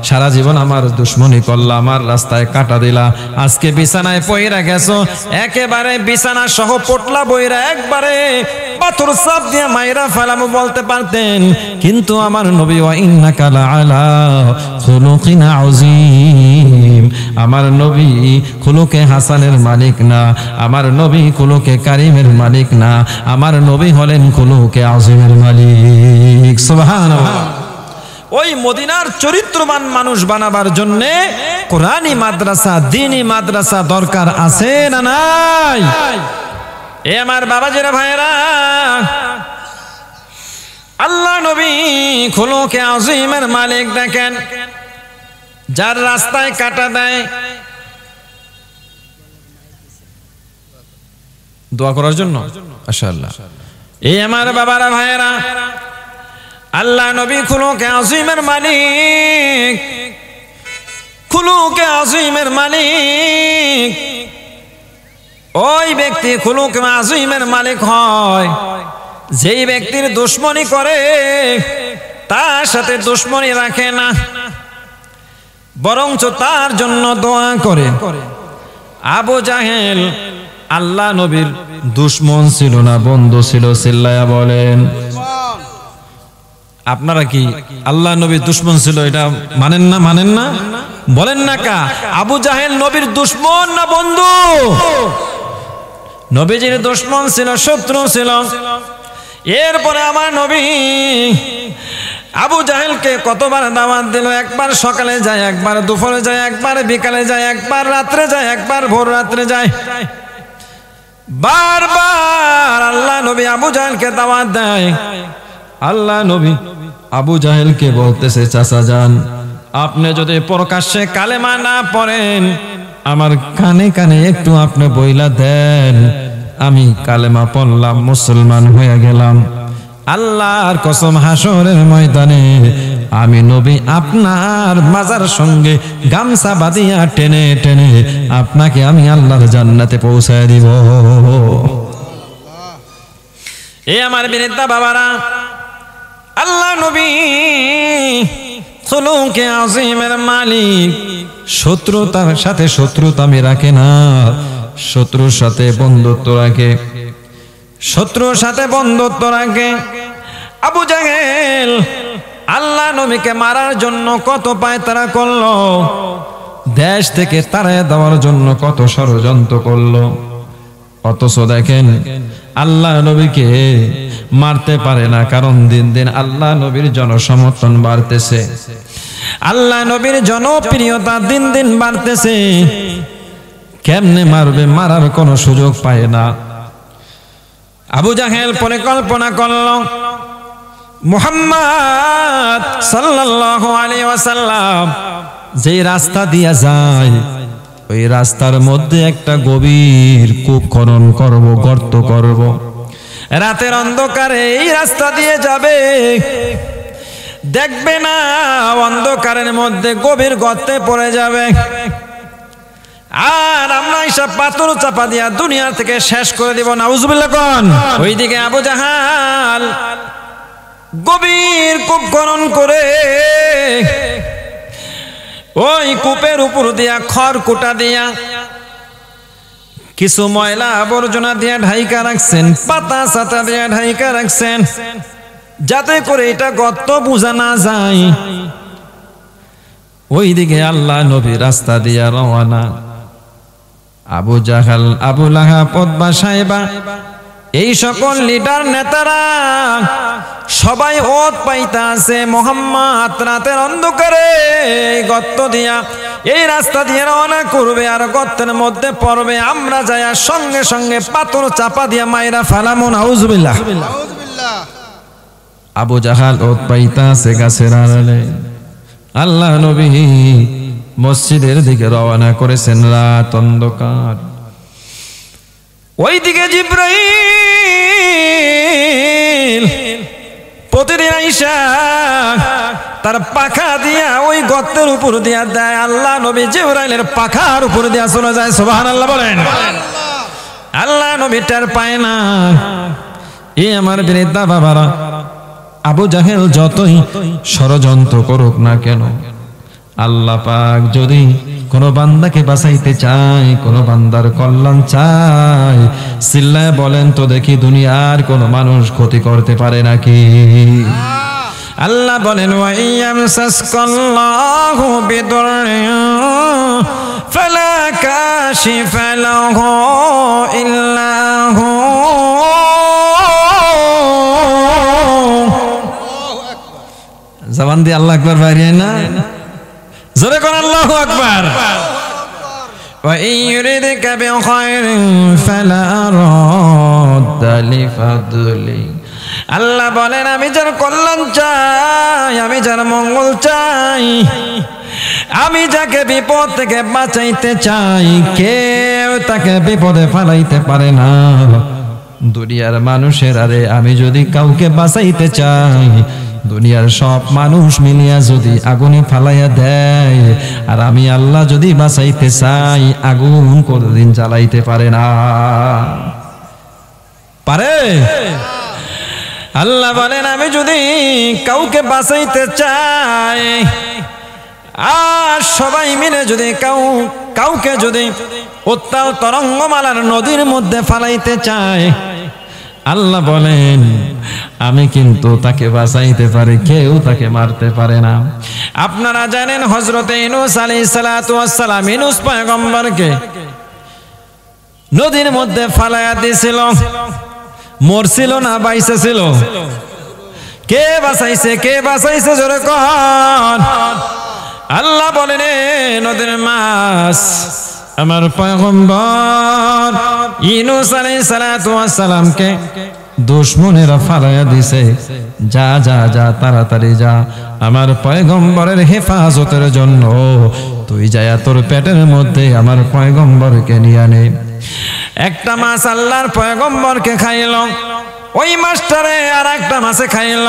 সারা জীবন আমার দুশ্মনী করলা, আমার রাস্তায় কাটা দিলা, আজকে বিছানায় পইরা গেছো, একেবারে বিছানা সহ পোটলা বইরা একবারে পাথর চাপ দিয়ে মাইরা ফেলামু বলতে পারতেন। কিন্তু আমার নবী ওয়া ইন্নাকা লাআলা খুলুকিন আযীম, আমার নবী খুলুকে হাসানের মালিক না, আমার নবী খুলুকে কারিমের মালিক না, আমার নবী হলেন খুলুকে আযীমের মালিক। সুবহানাল্লাহ। ওই মদিনার চরিত্রবান মানুষ বানাবার জন্য কোরআনী মাদ্রাসা, দ্বীনি মাদ্রাসা দরকার আছে না নাই? এ আমার বাবাজিরা ভাইরা, আল্লাহ নবী খুলুকে আযীমের মালিক। দেখেন, যার রাস্তায় কাটা দেয়, দোয়া করার জন্য মাশাআল্লাহ। এই আমার বাবারা ভাইরা, আল্লাহ নবী খুলুকে আযীমের মালিক, খুলুকে আযীমের মালিক। ওই ব্যক্তি খুলুকে আযীমের মালিক হয় যেই ব্যক্তির দুশমনি করে তার সাথে দুশমনি রাখে না, বরঞ্চ তার জন্য দোয়া করে। আবু জাহেল আল্লাহ নবীর দুশমন ছিল না, বন্ধু ছিল? চিল্লায়া বলেন। আপনারা কি আল্লাহ নবীর দুশমন ছিল এটা মানেন না? মানেন না? বলেন না কা? আবু জাহেল নবীর দুশমন না বন্ধু? নবীজির দুশমন ছিল, শত্রু ছিল। এরপরে আমার নবী আবু জাহেলকে কতবার দাওয়াত দিল, একবার সকালে যায়, একবার দুপুরে যায়, একবার বিকালে যায়, একবার রাত্রে যায়, একবার ভোর রাত্রে যায়। বারবার আল্লাহ নবী আবু জাহেলকে দাওয়াত দেয়। আল্লাহ নবী আবু জাহেলকে বলতেছে, চাচা যান, আপনি যদি প্রকাশ্যে কালেমা না পড়েন, আমার কানে কানে একটু আপনি বইলা দেন, আমি কালেমা পড়লাম, মুসলমান হয়ে গেলাম। আল্লাহর কসম, হাসরের ময়দানে আমি নবী আপনার মাজার সঙ্গে গামছা বাঁধিয়া টেনে টেনে আপনাকে আমি আল্লাহর জান্নাতে পৌঁছায় দিব। এ আমার বিনেতা বাবারা, আল্লাহ নবী খুলুকে আযীমের মালিক। শত্রুতার সাথে শত্রুতা আমি রাখে না, শত্রুর সাথে বন্ধুত্ব রাখে, শত্রুর সাথে বন্ধুত্ব রাখে। আবু জাহেল আল্লাহ নবীকে মারার জন্য কত পায়তারা করলো, দেশ থেকে তাড়াইয়া দেওয়ার জন্য কত ষড়যন্ত্র করলো, অথচ দেখেন আল্লাহ নবীকে মারতে পারে না। কারণ দিন দিন আল্লাহ নবীর জনসমর্থন বাড়তেছে, আল্লাহ নবীর জনপ্রিয়তা দিন দিন বাড়তেছে। কেমনে মারবে? মারার কোনো সুযোগ পায় না। আবু জাহেল পরিকল্পনা করল, মুহাম্মদ সাল্লাল্লাহু আলাইহি ওয়াসাল্লাম যে রাস্তা দিয়া যায়, ওই রাস্তার মধ্যে একটা গভীর কূপ খনন করব, গর্ত করব। রাতের অন্ধকারে এই রাস্তা দিয়ে যাবে, দেখবে না অন্ধকারের মধ্যে গভীর গর্তে পড়ে যাবে। আর আমরা এইসব পাথর চাপা দিয়া দুনিয়া থেকে শেষ করে দিব, নাউজুবিল্লাহ কোন। ওইদিকে আবু জাহাল গভীর কূপ খনন করে ওই কূপের উপর দিয়া খড়কুটা দিয়া কিছু ময়লা আবর্জনা দিয়ে ঢাইকা রাখছেন, পাতা ছাতা দিয়ে ঢাইকা রাখছেন, যাতে করে এটা গর্ত বোঝা না যায়। ওইদিকে আল্লাহ নবী রাস্তা দিয়া রওনা। আবু জাহাল, আবু লাহাব, উতবা, সাইবা এই সকল লিডার নেতারা সবাই ওত পাইতা আছে মোহাম্মদ রাতের অন্ধকারে গর্ত দিয়া এই রাস্তা দিয়ে রওনা করবে আর গর্তের মধ্যে পড়বে। আমরা যায়া সঙ্গে সঙ্গে পাথর চাপা দিয়া মাইরা ফালামু, নাউজুবিল্লাহ। আবু জাহাল ওত পাইতা আছে গাছের আড়ালে। আল্লাহ নবী মসজিদের দিকে রওনা করেছেন, রাত অন্ধকার। ওইদিকে জিবরাইল প্রতিদিন আইসা তার পাখা দিয়া ওই গর্তের উপর দিয়া দেয়। আল্লাহ নবী জিবরাইলের পাখার উপর দিয়া চলে যায়, সুবহানাল্লাহ বলেন। আল্লাহ নবী টের পায় না। এই আমার বৃদ্ধা বাবারা, আবু জাহেল যতই ষড়যন্ত্র করুক না কেন, আল্লাহ পাক যদি কোন বান্দাকে বাঁচাইতে চায়, কোন বান্দার কল্যাণ চায়, চিল্লায় বলেন তো দেখি দুনিয়ার কোন মানুষ ক্ষতি করতে পারে নাকি? আল্লাহ বলেন, ওয়া ইয়ামসাসকাল্লাহু বিদুররিন ফালা কাশিফা লাহু ইল্লা হু। জবান দিয়ে আল্লাহু আকবার বাইরে না, জোরে কোন আল্লাহু আকবার। ওয়া ইউরিদকা বিখাইরিন ফালা রাদ্দা লিফাদলি। আল্লাহ বলেন, আমি যার কল্যাণ চাই, আমি যার মঙ্গল চাই, আমি যাকে বিপদ থেকে বাঁচাইতে চাই, কেউ তাকে বিপদে ফেলাইতে পারে না। দুনিয়ার মানুষের আরে আমি যদি কাউকে বাঁচাইতে চাই, দুনিয়ার সব মানুষ মিলিয়া যদি আগুনে ফালাইয়া দেয়, আর আমি আল্লাহ যদি বাঁচাইতে চাই, আগুন কোনদিন জ্বালাইতে পারে না। পারে? আল্লাহ বলেন, আমি যদি কাউকে বাঁচাইতে চাই, আর সবাই মিলে যদি কাউকে যদি উত্তাল তরঙ্গমালার নদীর মধ্যে ফালাইতে চায়, আল্লাহ বলেন আমি কিন্তু তাকে বাঁচাইতে পারি, কেউ তাকে মারতে পারে না। আপনারা জানেন হযরতে ইউনূস আলাইহিস সালাতু ওয়াস সালাম ইউনূস পয়গম্বরকে নদীর মধ্যে ফালায়া দিয়েছিল, মরছিল না বাইসা ছিল? কে বাঁচাইছে? কে বাঁচাইছে? জোরে কোন। আল্লাহ বলেন, নদীর মাছ আমার পয়গম্বর ইউনূস আলাইহিস সালাতু ওয়াস সালামকে দুশমনেরা ফালায়া দিছে। যা যা যা, তাড়াতাড়ি যা, আমার পয়গম্বরের হেফাজতের জন্য তুই যায়া তোর পেটের মধ্যে আমার পয়গম্বরকে নিয়ে আনে। একটা মাছ আল্লাহর পয়গম্বরকে খাইল, ওই মাছটারে আর একটা মাছে খাইল।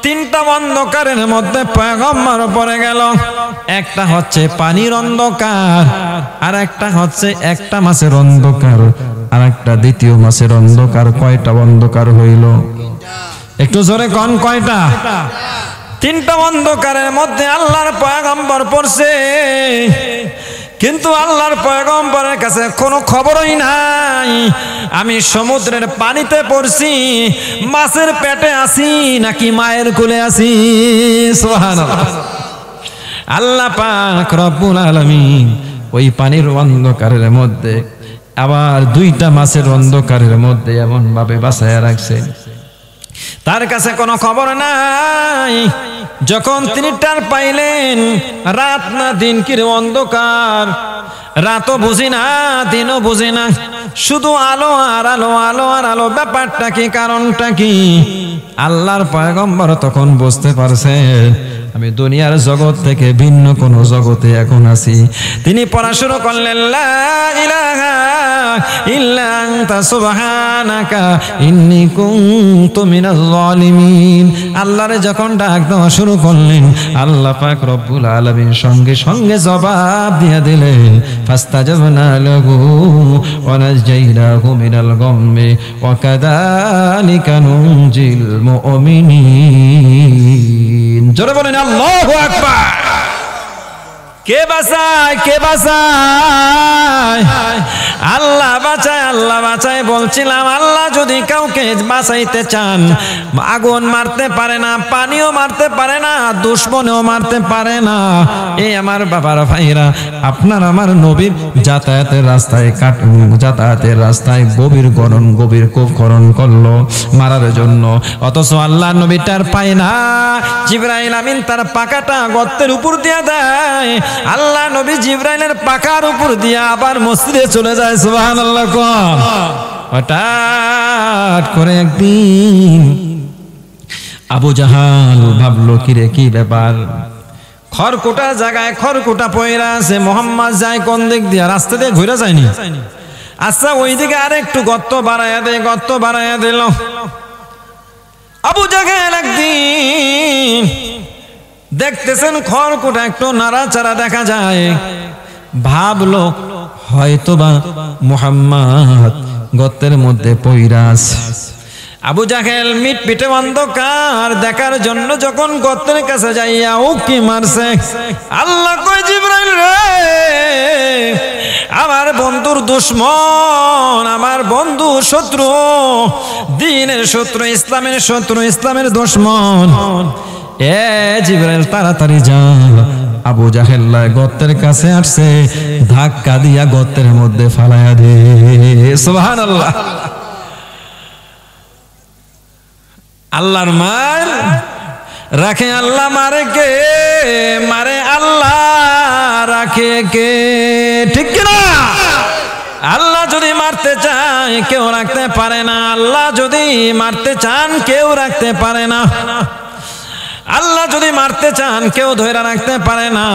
তিনটা অন্ধকারের মধ্যে পয়গম্বর পড়ে গেল। একটা হচ্ছে পানির অন্ধকার, আর একটা হচ্ছে একটা মাছের অন্ধকার, আর একটা দ্বিতীয় মাছের অন্ধকার। কয়টা অন্ধকার হইল? একটু জোরে কোন, কয়টা? তিনটা অন্ধকারের মধ্যে আল্লাহর পয়গম্বর পড়ছে, কিন্তু আল্লাহর পয়গম্বরের কাছে কোনো খবরই নাই আমি সমুদ্রের পানিতে পড়ছি, মাছের পেটে আছি নাকি মায়ের কোলে আছি। সুবহানাল্লাহ। আল্লাহ পাক রব্বুল আলামিন ওই পানির অন্ধকারের মধ্যে আবার দুইটা মাছের অন্ধকারের মধ্যে এমন ভাবে বাঁচায়া রাখছে, তার কাছে কোনো খবর নাই। যখন তিনি টার পাইলেন, রাত না দিন কিরে অন্ধকার, রাতও বুঝি না দিনও বুঝি না, শুধু আলো আর আলো, আলো আর আলো। ব্যাপারটা কি? কারণটা কি? আল্লাহর পয়গম্বর তখন বুঝতে পারছেন আমি দুনিয়ার জগৎ থেকে ভিন্ন কোন জগতে এখন আছি। তিনি পড়াশোনা করলেন লা ইলাহা ইল্লা আনতা সুবহানাকা ইন্নী কুনতু মিনাজ জালিমিন। আল্লাহরে যখন ডাক দেওয়া শুরু করলেন, আল্লাহ পাক রব্বুল আলামিন সঙ্গে সঙ্গে জবাব দিয়ে দিলেন, ফাস্তাজাবনা লাহু ওয়া নাজাইনাহু মিনাল গাম্মি ওয়া কাযালিকা নুনজিল মুমিনিন। জোরে বলেন আল্লাহু আকবার। কে বাঁচায়, কে বাঁচায়? আল্লাহ বাঁচায়, আল্লাহ বাঁচায়। বলছিলাম আল্লাহ যদি কাউকে বাঁচাইতে চান, আগুন মারতে পারে না, পানিও মারতে পারে না, দুশ্মনেও মারতে পারে না। এই আমার বাবার ভাইরা, আপনার আমার নবীর যাতায়াতের রাস্তায় গভীর কূপ খনন করলো মারার জন্য, অথচ আল্লাহ নবীটার পায় না। জিবরাইল আমিন তার পাকাটা গর্তের উপর দিয়ে দেয়, আল্লাহ নবী জিবরাইলের পাকার উপর দিয়ে আবার মসজিদে চলে যায়। সুবহানাল্লাহ। হঠাৎ করে একদিন আবু জাহাল ভাবলো, কিরে কি ব্যাপার, খড়কুটা জায়গায় খড়কুটা পয়রা আছে, মোহাম্মদ যায় কোন দিক দিয়ে? রাস্তা দিয়ে ঘুরে যায়নি। আচ্ছা ওইদিকে আর একটু গর্ত বাড়াইয়া দেয়, গর্ত বাড়াইয়া দিল। আবু জাহাল একদিন দেখতেছেন খড়কুটা একটু নাড়াচাড়া দেখা যায়, ভাবলো হয়তোবা মুহাম্মদ গর্তের মধ্যে পইরা আছে। আবু জাহেল মিটমিটে অন্ধকার দেখার জন্য যখন গর্তের কাছে যাইয়া উকি মারছে, আল্লাহ কয় জিবরাইল রে, আমার বন্ধুর দুশ্মন, আমার বন্ধু শত্রু, দ্বীনের শত্রু, ইসলামের শত্রু, ইসলামের দুশ্মন, এ জিবরাইল তাড়াতাড়ি যা। আবু জাহেল গর্তের কাছে আসছে, ধাক্কা দিয়া গর্তের মধ্যে ফালাইয়া দে। সুবহানাল্লাহ। আল্লাহর মার রাখে আল্লাহ, মারে কে? মারে আল্লাহ, রাখে কে? ঠিক কিনা? আল্লাহ যদি মারতে চায় কেউ রাখতে পারে না, আল্লাহ যদি মারতে চান কেউ রাখতে পারে না, আল্লাহ যদি মারতে চান কেউ ধরে রাখতে পারে না,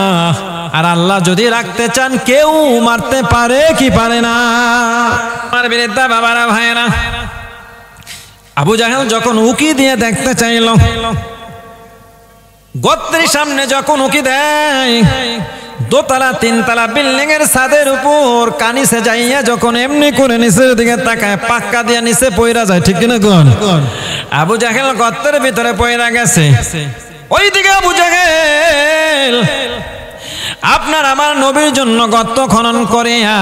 আর আল্লাহ যদি রাখতে চান কেউ মারতে পারে কি পারে না? আমার বিরুদ্ধে বাবারা ভাইরা, আবু জাহেল যখন উকি দিয়ে দেখতে চাইল, গর্তের সামনে যখন উকি দেয়, দোতলা তিনতলা বিল্ডিং এর ছাদের উপর কানিসে যাইয়া যখন এমনি করে নিচের দিকে তাকায়, পাক্কা দিয়ে নিচে পয়রা যায়। ঠিক কিনা কোন? আবু জাহেল গর্তের ভিতরে পয়রা গেছে। ওইদিকে আবু জাহেল আপনার আমার নবীর জন্য গর্ত খনন করিয়া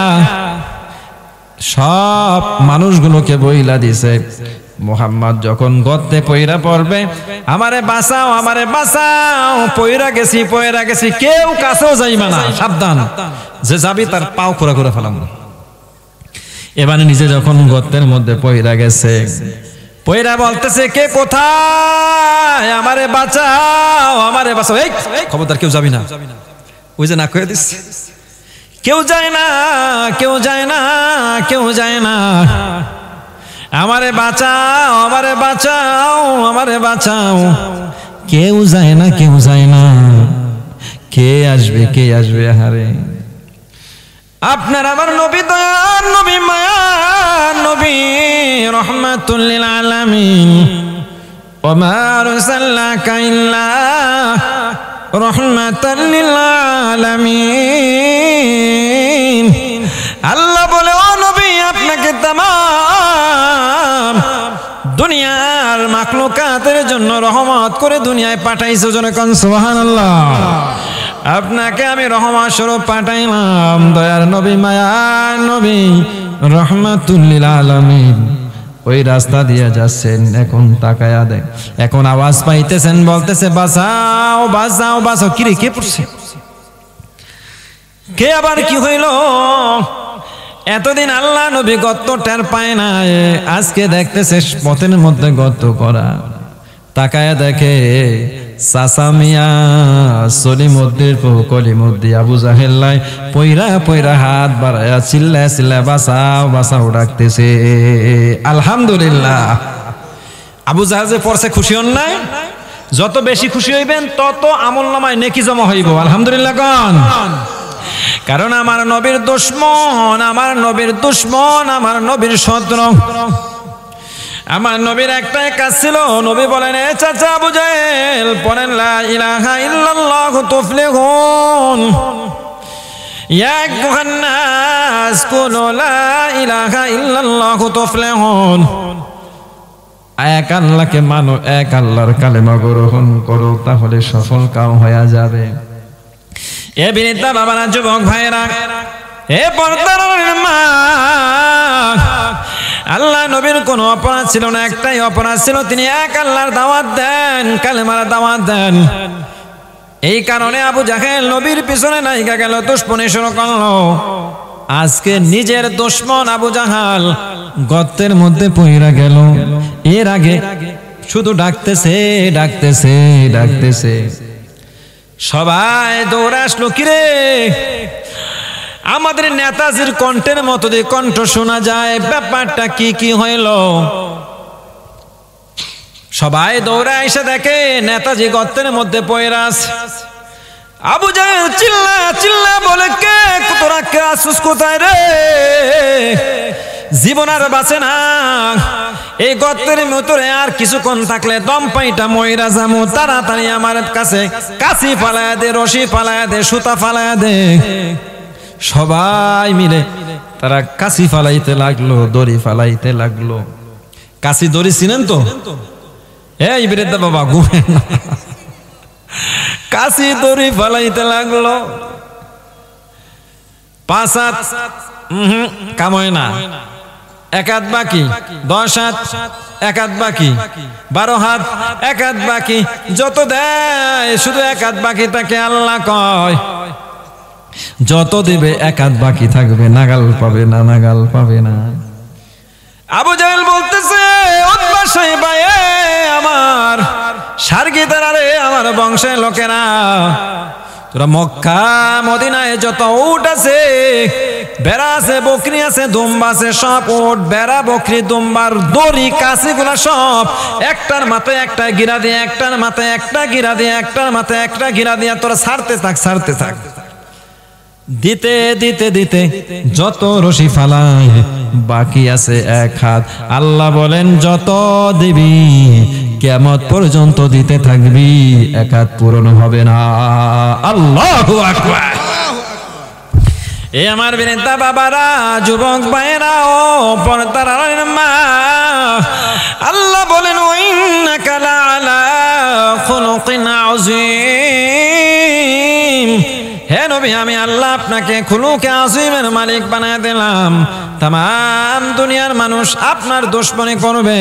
সব মানুষগুলোকে বইলা দিছে, মুহাম্মদ যখন গর্তে পয়রা পড়বে, আমারে বাঁচাও, আমারে বাঁচাও, পয়রা গেছি, কেউ কাছেও যাইবা না, সাবধান, যে যাবি তার পাও খোরা করে ফেলাম। এবারে নিজে যখন গর্তের মধ্যে পয়রা গেছে, পয়রা বলতেছে, কে কোথায়? আমারে বাঁচাও, আমারে বাঁচাও। এই খবরদার কেউ যাবি না। ওই যে না কয়ে দিচ্ছে, কেউ যায় না, কেউ যায় না, কেউ যায় না, আমারে বাঁচাও, আমারে বাঁচাও, আমারে বাঁচাও। কেউ যায় না, কেউ যায় না। কে আসবে, কে আসবে? হারে আপনার আমার নবী, দয়ার নবী, মায়ার নবী, রহমাতুল লিল আলামিন, ওয়া মা আরসালনাকা ইল্লা রহমাতাল লিল আলামিন। আল্লাহ বলে, ও নবী, আপনাকে তামাম দুনিয়ার মাখলুকাতের জন্য রহমত করে দুনিয়ায় পাঠাইছো। জনগণ সুবহানাল্লাহ। আপনাকে আমি রহমত স্বরূপ পাঠাইলাম, দয়ার নবী, মায়ার নবী, রহমাতুল লিল আলামিন। ওই রাস্তা দিয়ে যাচ্ছেন, এখন তাকায়া দেখ, এখন আওয়াজ পাইতেছেন, বলতেছে, বাঁচাও, বাঁচাও, বাঁচাও। কিরে, কে পড়ছে? কে আবার কি হইল? এতদিন আল্লাহ নবী গর্ত টের পায় না, আজকে দেখতেছে পথের মধ্যে গর্ত করা। তাকায়া দেখে চাচা মিয়া সলিমুদ্দিন কলিমুদ্দি আবু জাহেল পয়রা পয়রা হাত বাড়ায়া চিল্লায় চিল্লায় বাঁচাও, বাঁচাও ডাকতেছে। আলহামদুলিল্লাহ। আবু জাহেল যে পড়ছে, খুশি হন নাই? যত বেশি খুশি হইবেন তত আমলনামায় নেকি জমা হইব। আলহামদুলিল্লাহ কোন। কারণ আমার নবীর দুশমন, আমার নবীর দুশমন, আমার নবীর শত্রু। আমার নবীর একটাই কাজ ছিল, নবী বলেন এ চাচা আবু জাহেল পড়েন লা ইলাহা ইল্লাল্লাহু তুফলিহুন, ইয়া আইয়ুহান নাস কুলু লা ইলাহা ইল্লাল্লাহু তুফলিহুন। এক আল্লাহকে মানো, এক আল্লাহর কালেমা গ্রহণ করো, তাহলে সফল কাম হয়ে যাবে। এ বিনীতা বাবারা, যুবক ভাইরা, এ পর্দার মা, আল্লাহ নবীর কোনো অপরাধ ছিল না, একটাই অপরাধ ছিল, তিনি এক আল্লাহর দাওয়াত দেন, কালেমার দাওয়াত দেন। এই কারণে আবু জাহেল নবীর পিছনে নাইকা গেল, দুশমনি শুরু করলো। আজকে নিজের দুশমন আবু জাহাল গর্তের মধ্যে পইরা গেল। এর আগে শুধু ডাকতেছে ডাকতেছে ডাকতেছে, সবাই দৌড়ে আসলো, কিরে আমাদের নেতাজির কণ্ঠের মতো যে কণ্ঠ শোনা যায়, ব্যাপারটা কি কি হইল? সবাই দৌড়ে এসে দেখে নেতাজি গর্তের মধ্যে পড়ে আছে। আবু জাহেল চিল্লা চিল্লা বলে, কে তোরা কে আসুস কোথায় রে? জীবন আর বাঁচে না, এই গর্তের ভিতরে আর কিছুক্ষণ থাকলে দম পাইটা মইরা যামু, তাড়াতাড়ি আমার কাছে কাছি ফালায়া দে, রশি ফালায়া দে, সুতা ফালায়া দে। সবাই মিলে তারা কাছি ফালাইতে লাগলো, দড়ি ফালাইতে লাগলো। কাছি দড়ি চিনেন তো? এই বৃদ্ধা বাবা ঘুমেন না, কাছি দড়ি ফালাইতে লাগলো। 5 হাত কাম হয় না, 1 হাত বাকি, 10 হাত 1 হাত বাকি, 12 হাত 1 হাত বাকি, যত দেয় শুধু 1 হাত বাকি থাকে। আল্লাহ কয় যত দিবে 1 হাত বাকি থাকবে, নাগাল পাবে না, নাগাল পাবে না। আবু জাহেল বলতেছে, উতবা সাইবা, আমার সারগিদারা রে, আমার বংশের লোকেরা, তোরা মক্কা মদিনায় যত উট আছে, বেড়া আছে, বকরি আছে, দুম্বা আছে, সব উট, বেড়া, বকরি, দুম্বার দড়ি কাছিগুলা সব একটার মাথায় একটা গিরা দিয়ে, একটার মাথায় একটা গিরা দিয়ে, একটার মাথায় একটা গিরা দিয়ে তোরা ছাড়তে থাক, ছাড়তে থাক। দিতে দিতে দিতে যত রশি ফালায় বাকি আছে 1 হাত। আল্লাহ বলেন যত দিবি কিয়ামত পর্যন্ত দিতে থাকবি, 1 হাত পূরণ হবে না। আল্লাহু আকবার। এ আমার বিনীতা বাবারা, যুবক ভাইরা, ও পর্দার মা, আল্লাহ বলেন ইন্নাকা লাআলা খুলুকিন আযীম। হে নবী, আমি আল্লাহ আপনাকে খুলুকে আযীমের মালিক বানায় দিলাম। तमाम দুনিয়ার মানুষ আপনার দুশমনি করবে,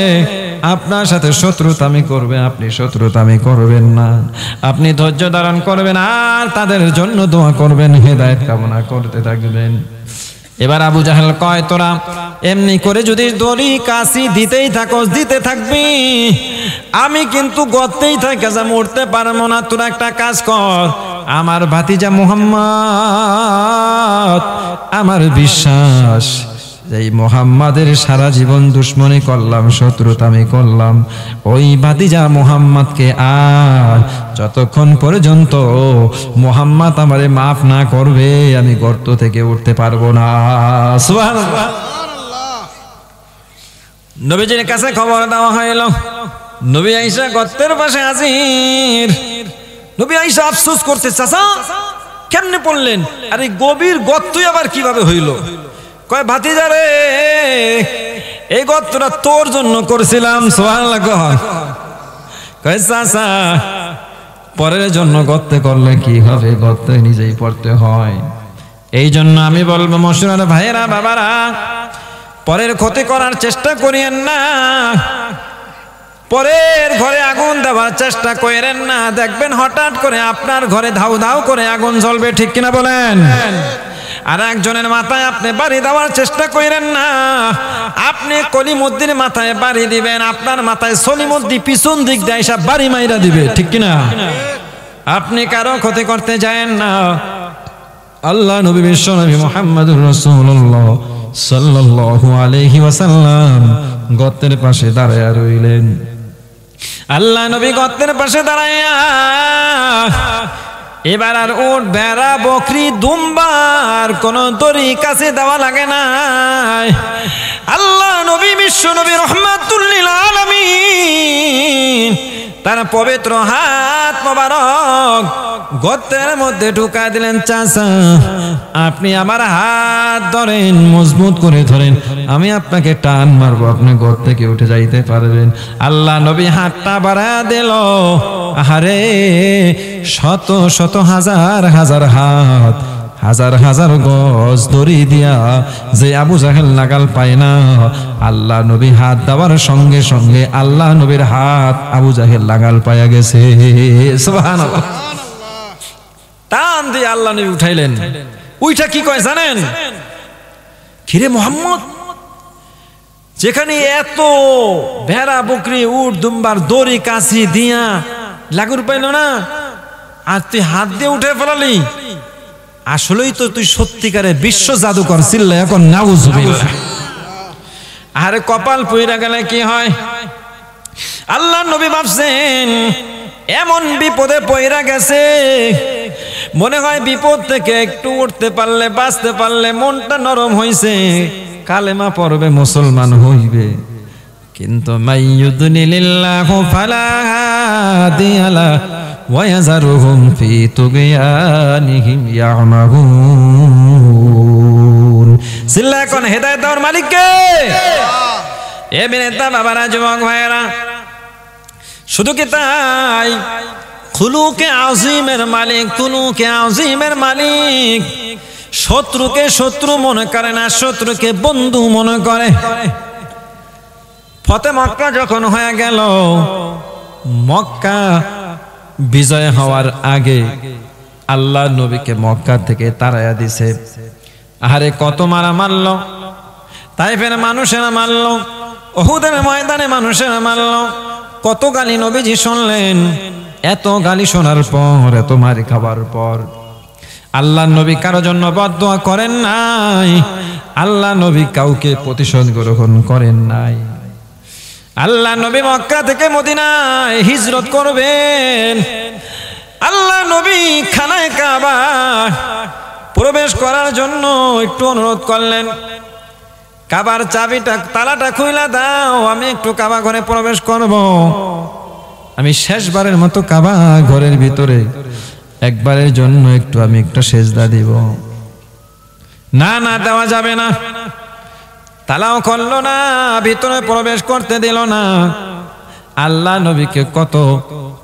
আপনার সাথে শত্রুতামি করবে, আপনি শত্রুতামি করবেন না, আপনি ধৈর্য ধারণ করবেন আর তাদের জন্য দোয়া করবেন, হেদায়েত কামনা করতে থাকবেন। এবার আবু জাহেল কয়, তোরা এমনি করে যদি দড়ি কাছি দিতেই থাকস, দিতে থাকবি, আমি কিন্তু গর্তেই থেকে যা মরতে পারবো না। তোরা একটা কাজ কর, আমার ভাতিজা মুহাম্মদ, আমার বিশ্বাস এই মুহাম্মাদের সারা জীবন দুশমনি করলাম, শত্রুতামি করলাম, ওই ভাতিজা মুহাম্মদকে আর যতক্ষণ পর্যন্ত মুহাম্মদ আমারে মাফ না করবে আমি গর্ত থেকে উঠতে পারবো না। সুবহানাল্লাহ। নবীজির কাছে খবর দেওয়া হইল, নবী আয়েশা গর্তের পাশে হাজির। নবী আয়েশা আফসোস করতে, চাচা কেমনে পড়লেন? আরে গভীর গর্তই আবার কিভাবে হইল? কয়, ভাতিজা রে, এই গর্তটা তোর জন্য করেছিলাম। সুবহানাল্লাহ। কয়, চাচা পরের জন্য গর্তে করলে কি হবে? গর্তে নিজেই পড়তে হয়। এই জন্য আমি বলবো, মশুরার ভাইয়েরা, বাবারা, পরের ক্ষতি করার চেষ্টা করিয়েন না, পরের ঘরে আগুন দেওয়ার চেষ্টা করেন না। দেখবেন হঠাৎ করে আপনার ঘরে ধাউ ধাউ করে আগুন জ্বলবে, ঠিক কিনা বলেন? আর একজনের মাথায় আপনি বাড়ি দেওয়ার চেষ্টা করেন না। আপনি কলিমুদ্দিনের মাথায় বাড়ি দিবেন, আপনার মাথায় সলিমুদ্দি পিছন দিক দিয়ে এসব বাড়ি মাইরা দিবে, ঠিক কিনা? আপনি কারো ক্ষতি করতে যায়েন না। আল্লাহ নবী বিশ্ব নবী মুহাম্মদুর রাসূলুল্লাহ সাল্লাল্লাহু আলাইহি ওয়াসাল্লাম গর্তের পাশে দাঁড়ায় রইলেন। আল্লাহ নবী গর্তের পাশে দাঁড়াইয়া এবার আর উট ভেড়া বকরি দুম্বার কোন দড়ি কাছে দেওয়া লাগে না। আল্লাহ নবী বিশ্ব নবী রহমাতুল লিল আলামিন তার পবিত্র হাত মোবারক গর্তের মধ্যে ঢুকা দিলেন। চাচা আপনি আমার হাত ধরেন, মজবুত করে ধরেন, আমি আপনাকে টান মারবো, আপনি গর্ত থেকে উঠে যাইতে পারবেন। আল্লাহ নবী হাতটা বাড়া দিল। আরে শত শত হাজার হাজার হাত, হাজার হাজার গজ দড়ি দিয়া যে আবু জাহেল নাগাল পায় না, আল্লাহ নবী হাত দেওয়ার সঙ্গে সঙ্গে আল্লাহ নবীর হাত আবু জাহেল নাগাল পাইয়া গেছে। সুবহানাল্লাহ। টান দিয়ে আল্লাহ নবী উঠাইলেন। উইটা কি কয় জানেন? কিরে মুহাম্মদ, যেখানে এত ভেড়া বকরি উট দুম্বার দড়ি কাছি দিয়া লাগুর পাইল না, আর তুই হাত দিয়ে উঠে ফেলালি। আসলেই তো তুই সত্যিকারে বিশ্ব জাদুকর। চিল্লা এখন নাউজুবিল্লাহ। আরে কপাল পুইরা গেলে কি হয়? আল্লাহ নবী ভাবছেন এমন বিপদে পইরা গেছে, মনে হয় বিপদ থেকে একটু উঠতে পারলে, বাঁচতে পারলে, মনটা নরম হইছে, কালেমা পড়বে, মুসলমান হইবে। কিন্তু মাইয়ুদনিলিল্লাহু ফালা হাদিয়া লাহু ওয়া ইয়াযরুহুম ফি তুগয়ানিহিম ইয়ামাহুন। সিল্লা কোন হেদায়েত দেওয়ার মালিক কে? এ বিনেতা বাবারা, যুবক ভাইরা, শুধু কি তাই, খুলুকে আযীমের মালিক, খুলুকে আযীমের মালিক। শত্রুকে শত্রু মনে করে না, শত্রুকে বন্ধু মনে করে। ফতে মক্কা যখন হয়ে গেল, মক্কা বিজয় হওয়ার আগে আল্লাহ নবীকে মক্কা থেকে তাড়াইয়া দিছে। আরে কত মারা মারল, তাইফের মানুষেরা মারল, উহুদের ময়দানে মানুষেরা মারল, কত গালি নবীজি শুনলেন। এত গালি শোনার পর, এত মারি খাবার পর আল্লাহ নবী কারো জন্য বদদুয়া করেন নাই, আল্লাহ নবী কাউকে প্রতিশোধ গ্রহণ করেন নাই। আল্লাহ নবী মক্কা থেকে মদিনায় হিজরত করবেন। আল্লাহ নবী খানায় কাবা প্রবেশ করার জন্য একটু অনুরোধ করলেন, কাবার চাবিটা, তালাটা খুইলা দাও, আমি একটু কাবা ঘরে প্রবেশ করব, আমি শেষবারের মতো কাবা ঘরের ভিতরে একবারের জন্য একটু আমি একটা সেজদা দিব। না না, দেওয়া যাবে না। তালাও করলো না, ভিতরে প্রবেশ করতে দিল না। আল্লাহ নবীকে কত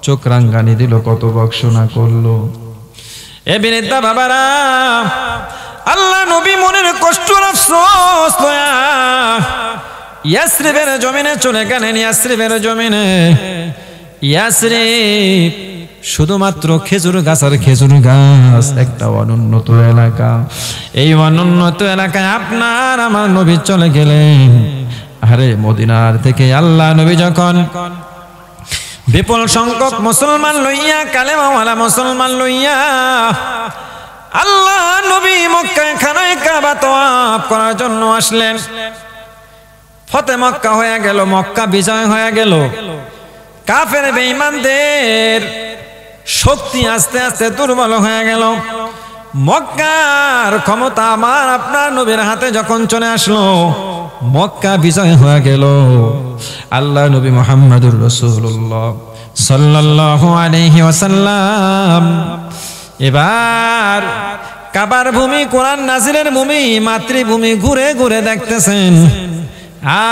চোখ রাঙ্গানি দিল, কত বক্সনা করলো। এ বিনেতা বাবারা, আল্লাহ নবী মনের কষ্ট আফসোস লয়া ইয়াসরিবের জমিনে চলে গেলেন। ইয়াসরিবের জমিনে, ইয়াসরিব শুধুমাত্র খেজুর গাছ আর খেজুর গাছ, একটা অনুন্নত এলাকা। এই অনুন্নত এলাকায় আপনার আমার নবী চলে গেলেন। আরে মদিনার থেকে আল্লাহ নবী যখন বিপুল সংখ্যক মুসলমান লইয়া, কালেমাওয়ালা মুসলমান লইয়া আল্লাহ নবী মক্কায় খানায় কাবা তওয়াফ করার জন্য আসলেন। ফতে মক্কা হয়ে গেল, মক্কা বিজয় হয়ে গেল। কাফের বেঈমানদের শক্তি আস্তে আস্তে দুর্বল হয়ে গেল। মক্কার ক্ষমতা আমার আপনার নবীর হাতে যখন চলে আসলো, মক্কা বিজয় হয়ে গেল। আল্লাহ নবী মুহাম্মদুর রাসূলুল্লাহ সাল্লাল্লাহু আলাইহি ওয়াসাল্লাম এবার কাবার ভূমি, কোরআন নাজিলের ভূমি, মাতৃভূমি ঘুরে ঘুরে দেখতেছেন।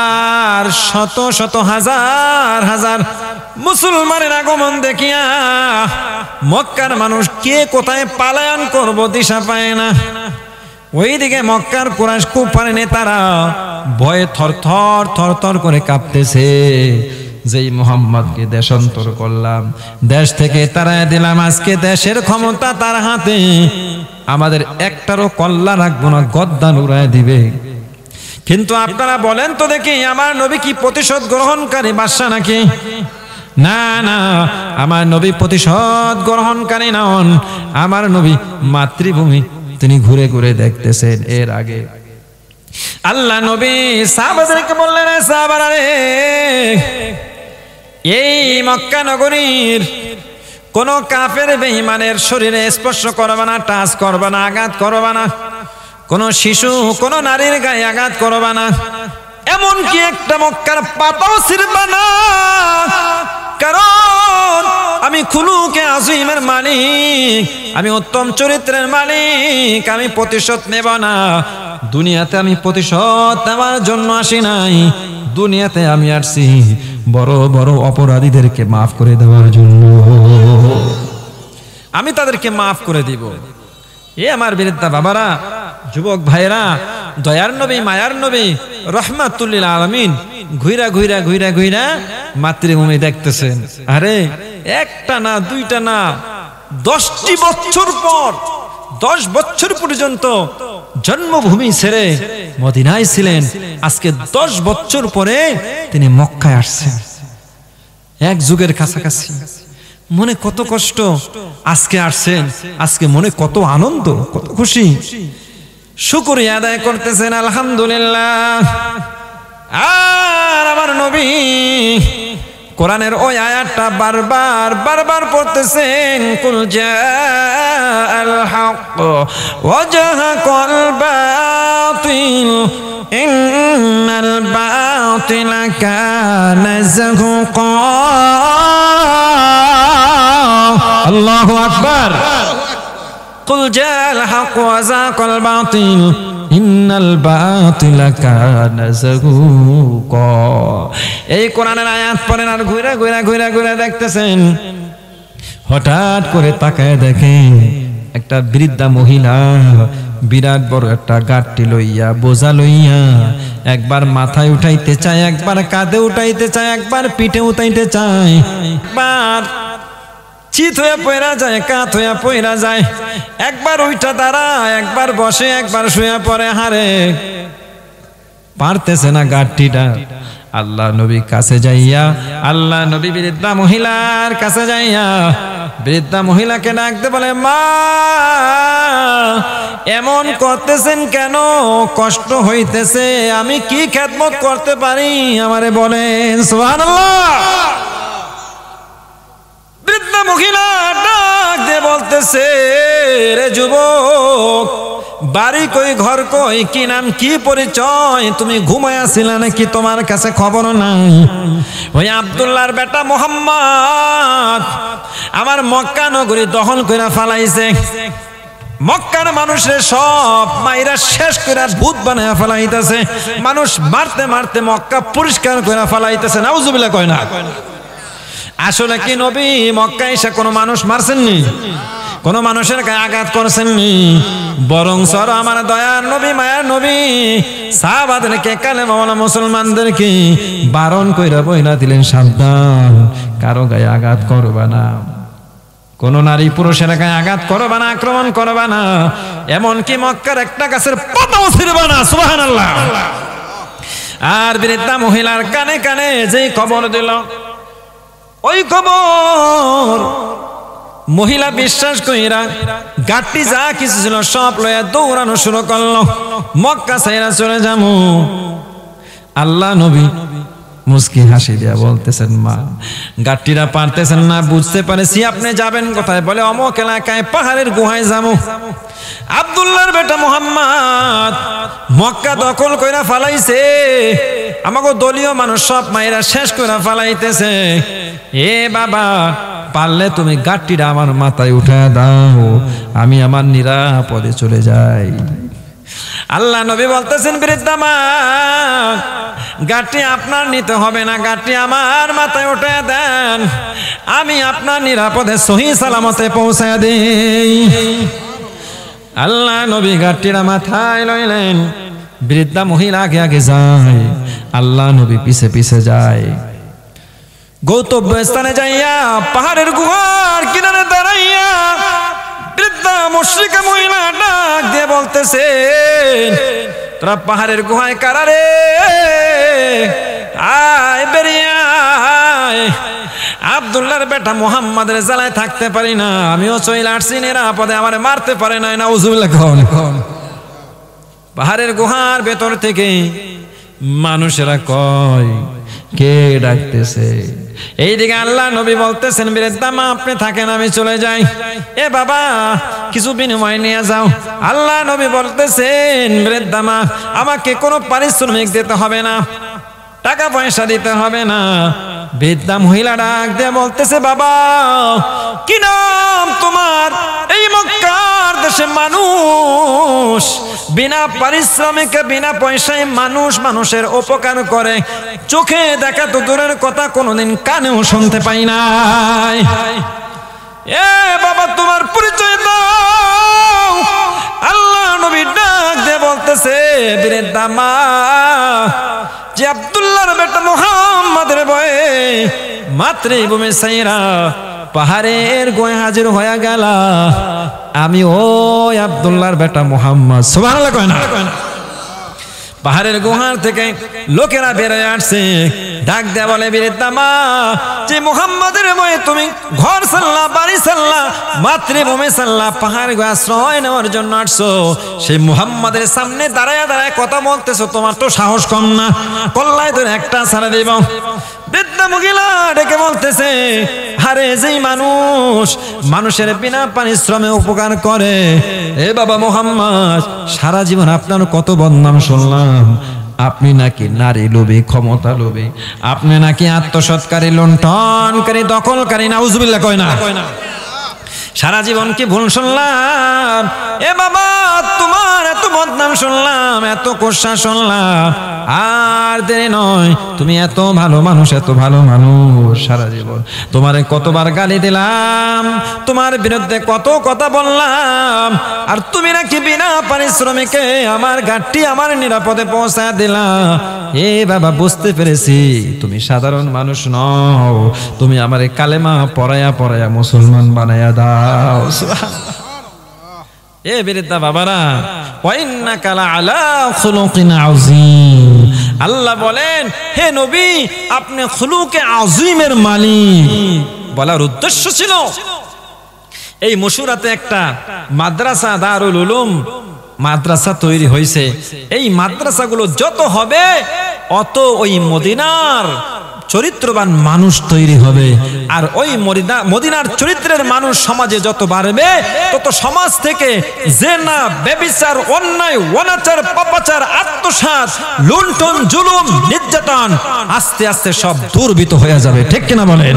আর শত শত হাজার হাজার মুসলমানের আগমন দেখিয়া মক্কার মানুষ কে কোথায় পালায়ন করব দিশা পায় না। ওইদিকে মক্কার কুরাইশ কুফার নেতারা ভয়ে থরথর থরথর করে কাঁপতেছে। যেই মুহাম্মদকে দেশান্তর করলাম, দেশ থেকে তাড়ায় দিলাম, আজকে দেশের ক্ষমতা তার হাতে, আমাদের একটারও কল্লা রাখবো না, গদ্দান উড়ায় দিবে। কিন্তু আপনারা বলেন তো দেখি, আমার নবী কি প্রতিশোধ গ্রহণকারী বাদশা নাকি? না না, আমার নবী প্রতিশোধ গ্রহণকারী নন। আমার নবী মাতৃভূমি তিনি ঘুরে ঘুরে দেখতেছেন। এর আগে আল্লাহ নবী সাহাবাদেরকে বললেন, সাহাবারা রে, এই মক্কা নগরীর কোন কাফের বেঈমানের শরীরে স্পর্শ করবে না, টাচ করবে না, আঘাত করবে না। কোন শিশু কোন নারীর গায়ে আঘাত করবে না, এমনকি একটা মক্কার পাতাও ছিঁড়বে না। কারণ আমি খুলুকে আযীমের মালিক, আমি উত্তম চরিত্রের মালিক, আমি প্রতিশোধ নেব না। দুনিয়াতে আমি প্রতিশোধ নেওয়ার জন্য আসি নাই, দুনিয়াতে আমি আসছি বড় বড় অপরাধীদেরকে মাফ করে দেওয়ার জন্য। আমি তাদেরকে মাফ করে দিব। এ আমার বিরুদ্ধা বাবারা, যুবক ভাইরা, দয়ার নবী মায়ার নবী রহমাতুল লিল আলামিন ঘুইরা ঘুইরা ঘুইরা ঘুইরা মাতৃভূমি দেখতেছেন। আরে একটা না দুইটা না, 10টি বছর পর, 10 বছর পর্যন্ত জন্মভূমি ছেড়ে মদিনায় ছিলেন। আজকে 10 বছর পরে তিনি মক্কায় আসছেন, এক যুগের কাছাকাছি। মনে কত কষ্ট, আজকে আসছেন, আজকে মনে কত আনন্দ, কত খুশি, শুকরিয়া আদায় করতেছেন, আলহামদুলিল্লাহ। আর আমার নবী কোরআনের ওই আয়াতটা বারবার বারবার পড়তেছেন, কুল জাআল হক ওয়া জাহাকাল বাতিল ইন্নাল বাতিলা কানা যাহুকা। আল্লাহু আকবার। কুল জাআল হক ওয়া যাহাকাল বাতিল ইন্নাল বাতিলা কানা যাহুকা। এই কোরআনের আয়াত পড়েন আর ঘুরে ঘুরে ঘুরে ঘুরে দেখতেছেন। হঠাৎ করে তাকায় দেখেন একটা বৃদ্ধা মহিলা বিরাট বড় একটা গাঁটটি লইয়া, বোঝা লইয়া, একবার মাথায় উঠাইতে চায়, একবার কাঁধে উঠাইতে চায়, একবার পিঠে উঠাইতে চায়, একবার চিত হয়ে পয়রা যায়, কাত হয়ে পয়রা যায়, একবার উইঠা দাঁড়ায়, একবার বসে, একবার শুয়ে পড়ে। হারে পারতেছে না গাঁটটিটা। আল্লাহ নবী কাছে যাইয়া, আল্লাহ নবী বৃদ্ধা মহিলার কাছে যাইয়া বৃদ্ধা মহিলাকে ডাকতে বলে, মা এমন করতেছেন কেন? কষ্ট হইতেছে, আমি কি খেদমত করতে পারি আমারে বলেন। সুবহানাল্লাহ। বৃদ্ধা মহিলা ডাক দিয়ে বলতেছে, রে যুবক, বাড়ি কই, ঘর কই, কি নাম, কি পরিচয়? তুমি ঘুমাইয়াছিলা নাকি? তোমার কাছে খবর নাই? ওই আব্দুল্লাহর বেটা মুহাম্মদ আমার মক্কা নগরী দখল কইরা ফালাইছে। মক্কার মানুষের সব মাইরা শেষ করে ভূত বানায়া ফেলাইতেছে। মানুষ মারতে মারতে মক্কা পরিষ্কার করে ফেলাইতেছে। নাউজুবিল্লাহ কয় না? আসলে কি নবী মক্কা এসে কোনো মানুষ মারছেননি? কোন মানুষের গায়ে আঘাত করছেননি? বরং সর আমার দয়ার নবী মায়ার নবী সাহাবাদেরকে, কালেমাওয়ালা মুসলমানদেরকে বারণ কইরা বইলা দিলেন, সাবধান, কারো গায়ে আঘাত করবা না, কোন নারী পুরুষের গায়ে আঘাত করবা না, আক্রমণ করবা না, এমনকি মক্কার একটা গাছের পাতাও ছিঁড়বা না। সুবহানাল্লাহ। আর বৃদ্ধা মহিলার কানে কানে যেই খবর দিল, ওই খবর মহিলা বিশ্বাস কইরা গাটি যা কিছু ছিল সব লয়া দৌড়ানো শুরু করলো, মক্কা ছাইরা চলে যাবো। আল্লাহ নবী মুস্কি হাসি দিয়া বলতেছেন, মা গাটিরা পারতেছেন না, বুঝতে পারেছি আপনি যাবেন কোথায়। বলে অমুক এলাকায় পাহাড়ের গুহায় যাবো। আব্দুল্লাহর বেটা মুহাম্মদ মক্কা দখল কইরা ফালাইছে, আমাকে দলীয় মানুষ সব মাইরা শেষ কইরা ফালাইতেছে। এ বাবা, পারলে তুমি গাটিটা আমার মাথায় উঠা দাও, আমি আমার নিরাপদে চলে যাই। আল্লাহ নবী বলতেছেন, বৃদ্ধা মা গাটি আপনার নিতে হবে না, গাটি আমার মাথায় উঠে দেন, আমি আপনার নিরাপদে সহি সালামতে পৌঁছায় দেই। আল্লাহ নবী গাটিটা মাথায় লইলেন, বৃদ্ধা মহিলা আগে আগে যায়, আল্লাহ নবী পিছে পিছে যায়। গন্তব্য স্থানে যাইয়া পাহাড়ের গুহার কিনারে দাঁড়াইয়া বৃদ্ধা মুশরিকা মহিলা ডাক দিয়ে বলতেছে, তোরা পাহাড়ের গুহায় কারা রে? আয় বেরিয়ে আয়, আব্দুল্লাহর বেটা মুহাম্মাদের জ্বালায় থাকতে পারি না, আমিও চলে আসছি নিরাপদে, আমারে মারতে পারে না। নাউজুবিল্লাহ। পাহাড়ের গুহার ভেতর থেকে মানুষেরা কয়, কে ডাকতেছে? এইদিকে আল্লাহ নবী বলতেছেন বৃদ্ধামা আপনি থাকেন আমি চলে যাই। এ বাবা কিছু বিনিময় নিয়ে যাও। আল্লাহ নবী বলতেছেন বৃদ্ধামা আমাকে কোনো পারিশ্রমিক দিতে হবে না, টাকা পয়সা দিতে হবে না। বৃদ্ধা মহিলা ডাক দিয়ে বলতেছে বাবা কি নাম তোমার? এই মক্কার দেশে মানুষ বিনা পারিশ্রমিকে বিনা পয়সায় মানুষের উপকার করে, চোখে দেখা তো দূরের কথা কোনোদিন কানেও শুনতে পাই নাই। এ বাবা তোমার পরিচয় দাও। আল্লাহ নবী ডাক দিয়ে বলতেছে বৃদ্ধা মা যে আব্দুল্লাহর বেটা মুহাম্মাদের বয়ে মাতৃভূমি সাইরা পাহাড়ের গোয়ে হাজির হয়ে গেল। আমি ওই আব্দুল্লাহর বেটা মুহাম্মদ। সুবহানাল্লাহ কয় না? পাহাড়ের গুহার থেকে লোকেরা বেরোয় আসছে, ডাক দেয়া বলে বৃদ্ধা মা যে মুহাম্মাদের বয়ে তুমি ঘর সাল্লা বাড়ি সাল্লা মাতৃভূমি সাল্লা পাহাড় গোয়া আশ্রয় নেওয়ার জন্য আসছো, সেই মুহাম্মাদের সামনে দাঁড়ায় দাঁড়ায় কথা বলতেছো, তোমার তো সাহস কম না? কল্লায় ধরে একটা ছাড়া দিব। বৃদ্ধা মহিলা ডেকে বলতেছে আরে যেই মানুষের বিনা পারিশ্রমে উপকার করে, এ বাবা মুহাম্মদ সারা জীবন আপনার কত বদনাম শুনলাম। আপনি নাকি নারী লোভী, ক্ষমতা লোভী, আপনি নাকি আত্মসৎকারী, লুণ্ঠনকারী, দখলকারী। নাউজুবিল্লাহ কয় না? সারা জীবন কি ভুল শুনলাম? এ বাবা তোমার এত বদনাম শুনলাম, এত কোষা শুনলাম, আর দেরি নয়, তুমি এত ভালো মানুষ, এত ভালো মানুষ, সারা জীবন তোমারে কতবার গালি দিলাম, তোমার বিরুদ্ধে কত কথা বললাম, আর তুমি নাকি বিনা পারিশ্রমিকে আমার গাড়ি আমার নিরাপদে পৌঁছা দিলা। এ বাবা বুঝতে পেরেছি তুমি সাধারণ মানুষ নও, তুমি আমারে কালেমা পড়ায়া পড়ায়া মুসলমান বানায়া দাও। এ বৃদ্ধা বাবারা ওয়াইন্নাকা লাআলা খুলুকিন আযীম। আল্লাহ বলেন হে নবী আপনি খুলুকে আযীমের মালিক। বলার উদ্দেশ্য ছিল এই মশুরাতে একটা মাদ্রাসা, দারুল উলুম মাদ্রাসা তৈরি হয়েছে। এই মাদ্রাসাগুলো যত হবে অত ওই মদিনার চরিত্রবান মানুষ তৈরি হবে, আর ওই মদিনার চরিত্রের মানুষ সমাজে যত বাড়বে তত সমাজ থেকে জেনা, ব্যভিচার, অন্যায়, অনাচার, পাপাচার, আত্মসাৎ, লুণ্ঠন, জুলুম, নির্যাতন আস্তে আস্তে সব দূরীভূত হয়ে যাবে। ঠিক কিনা বলেন?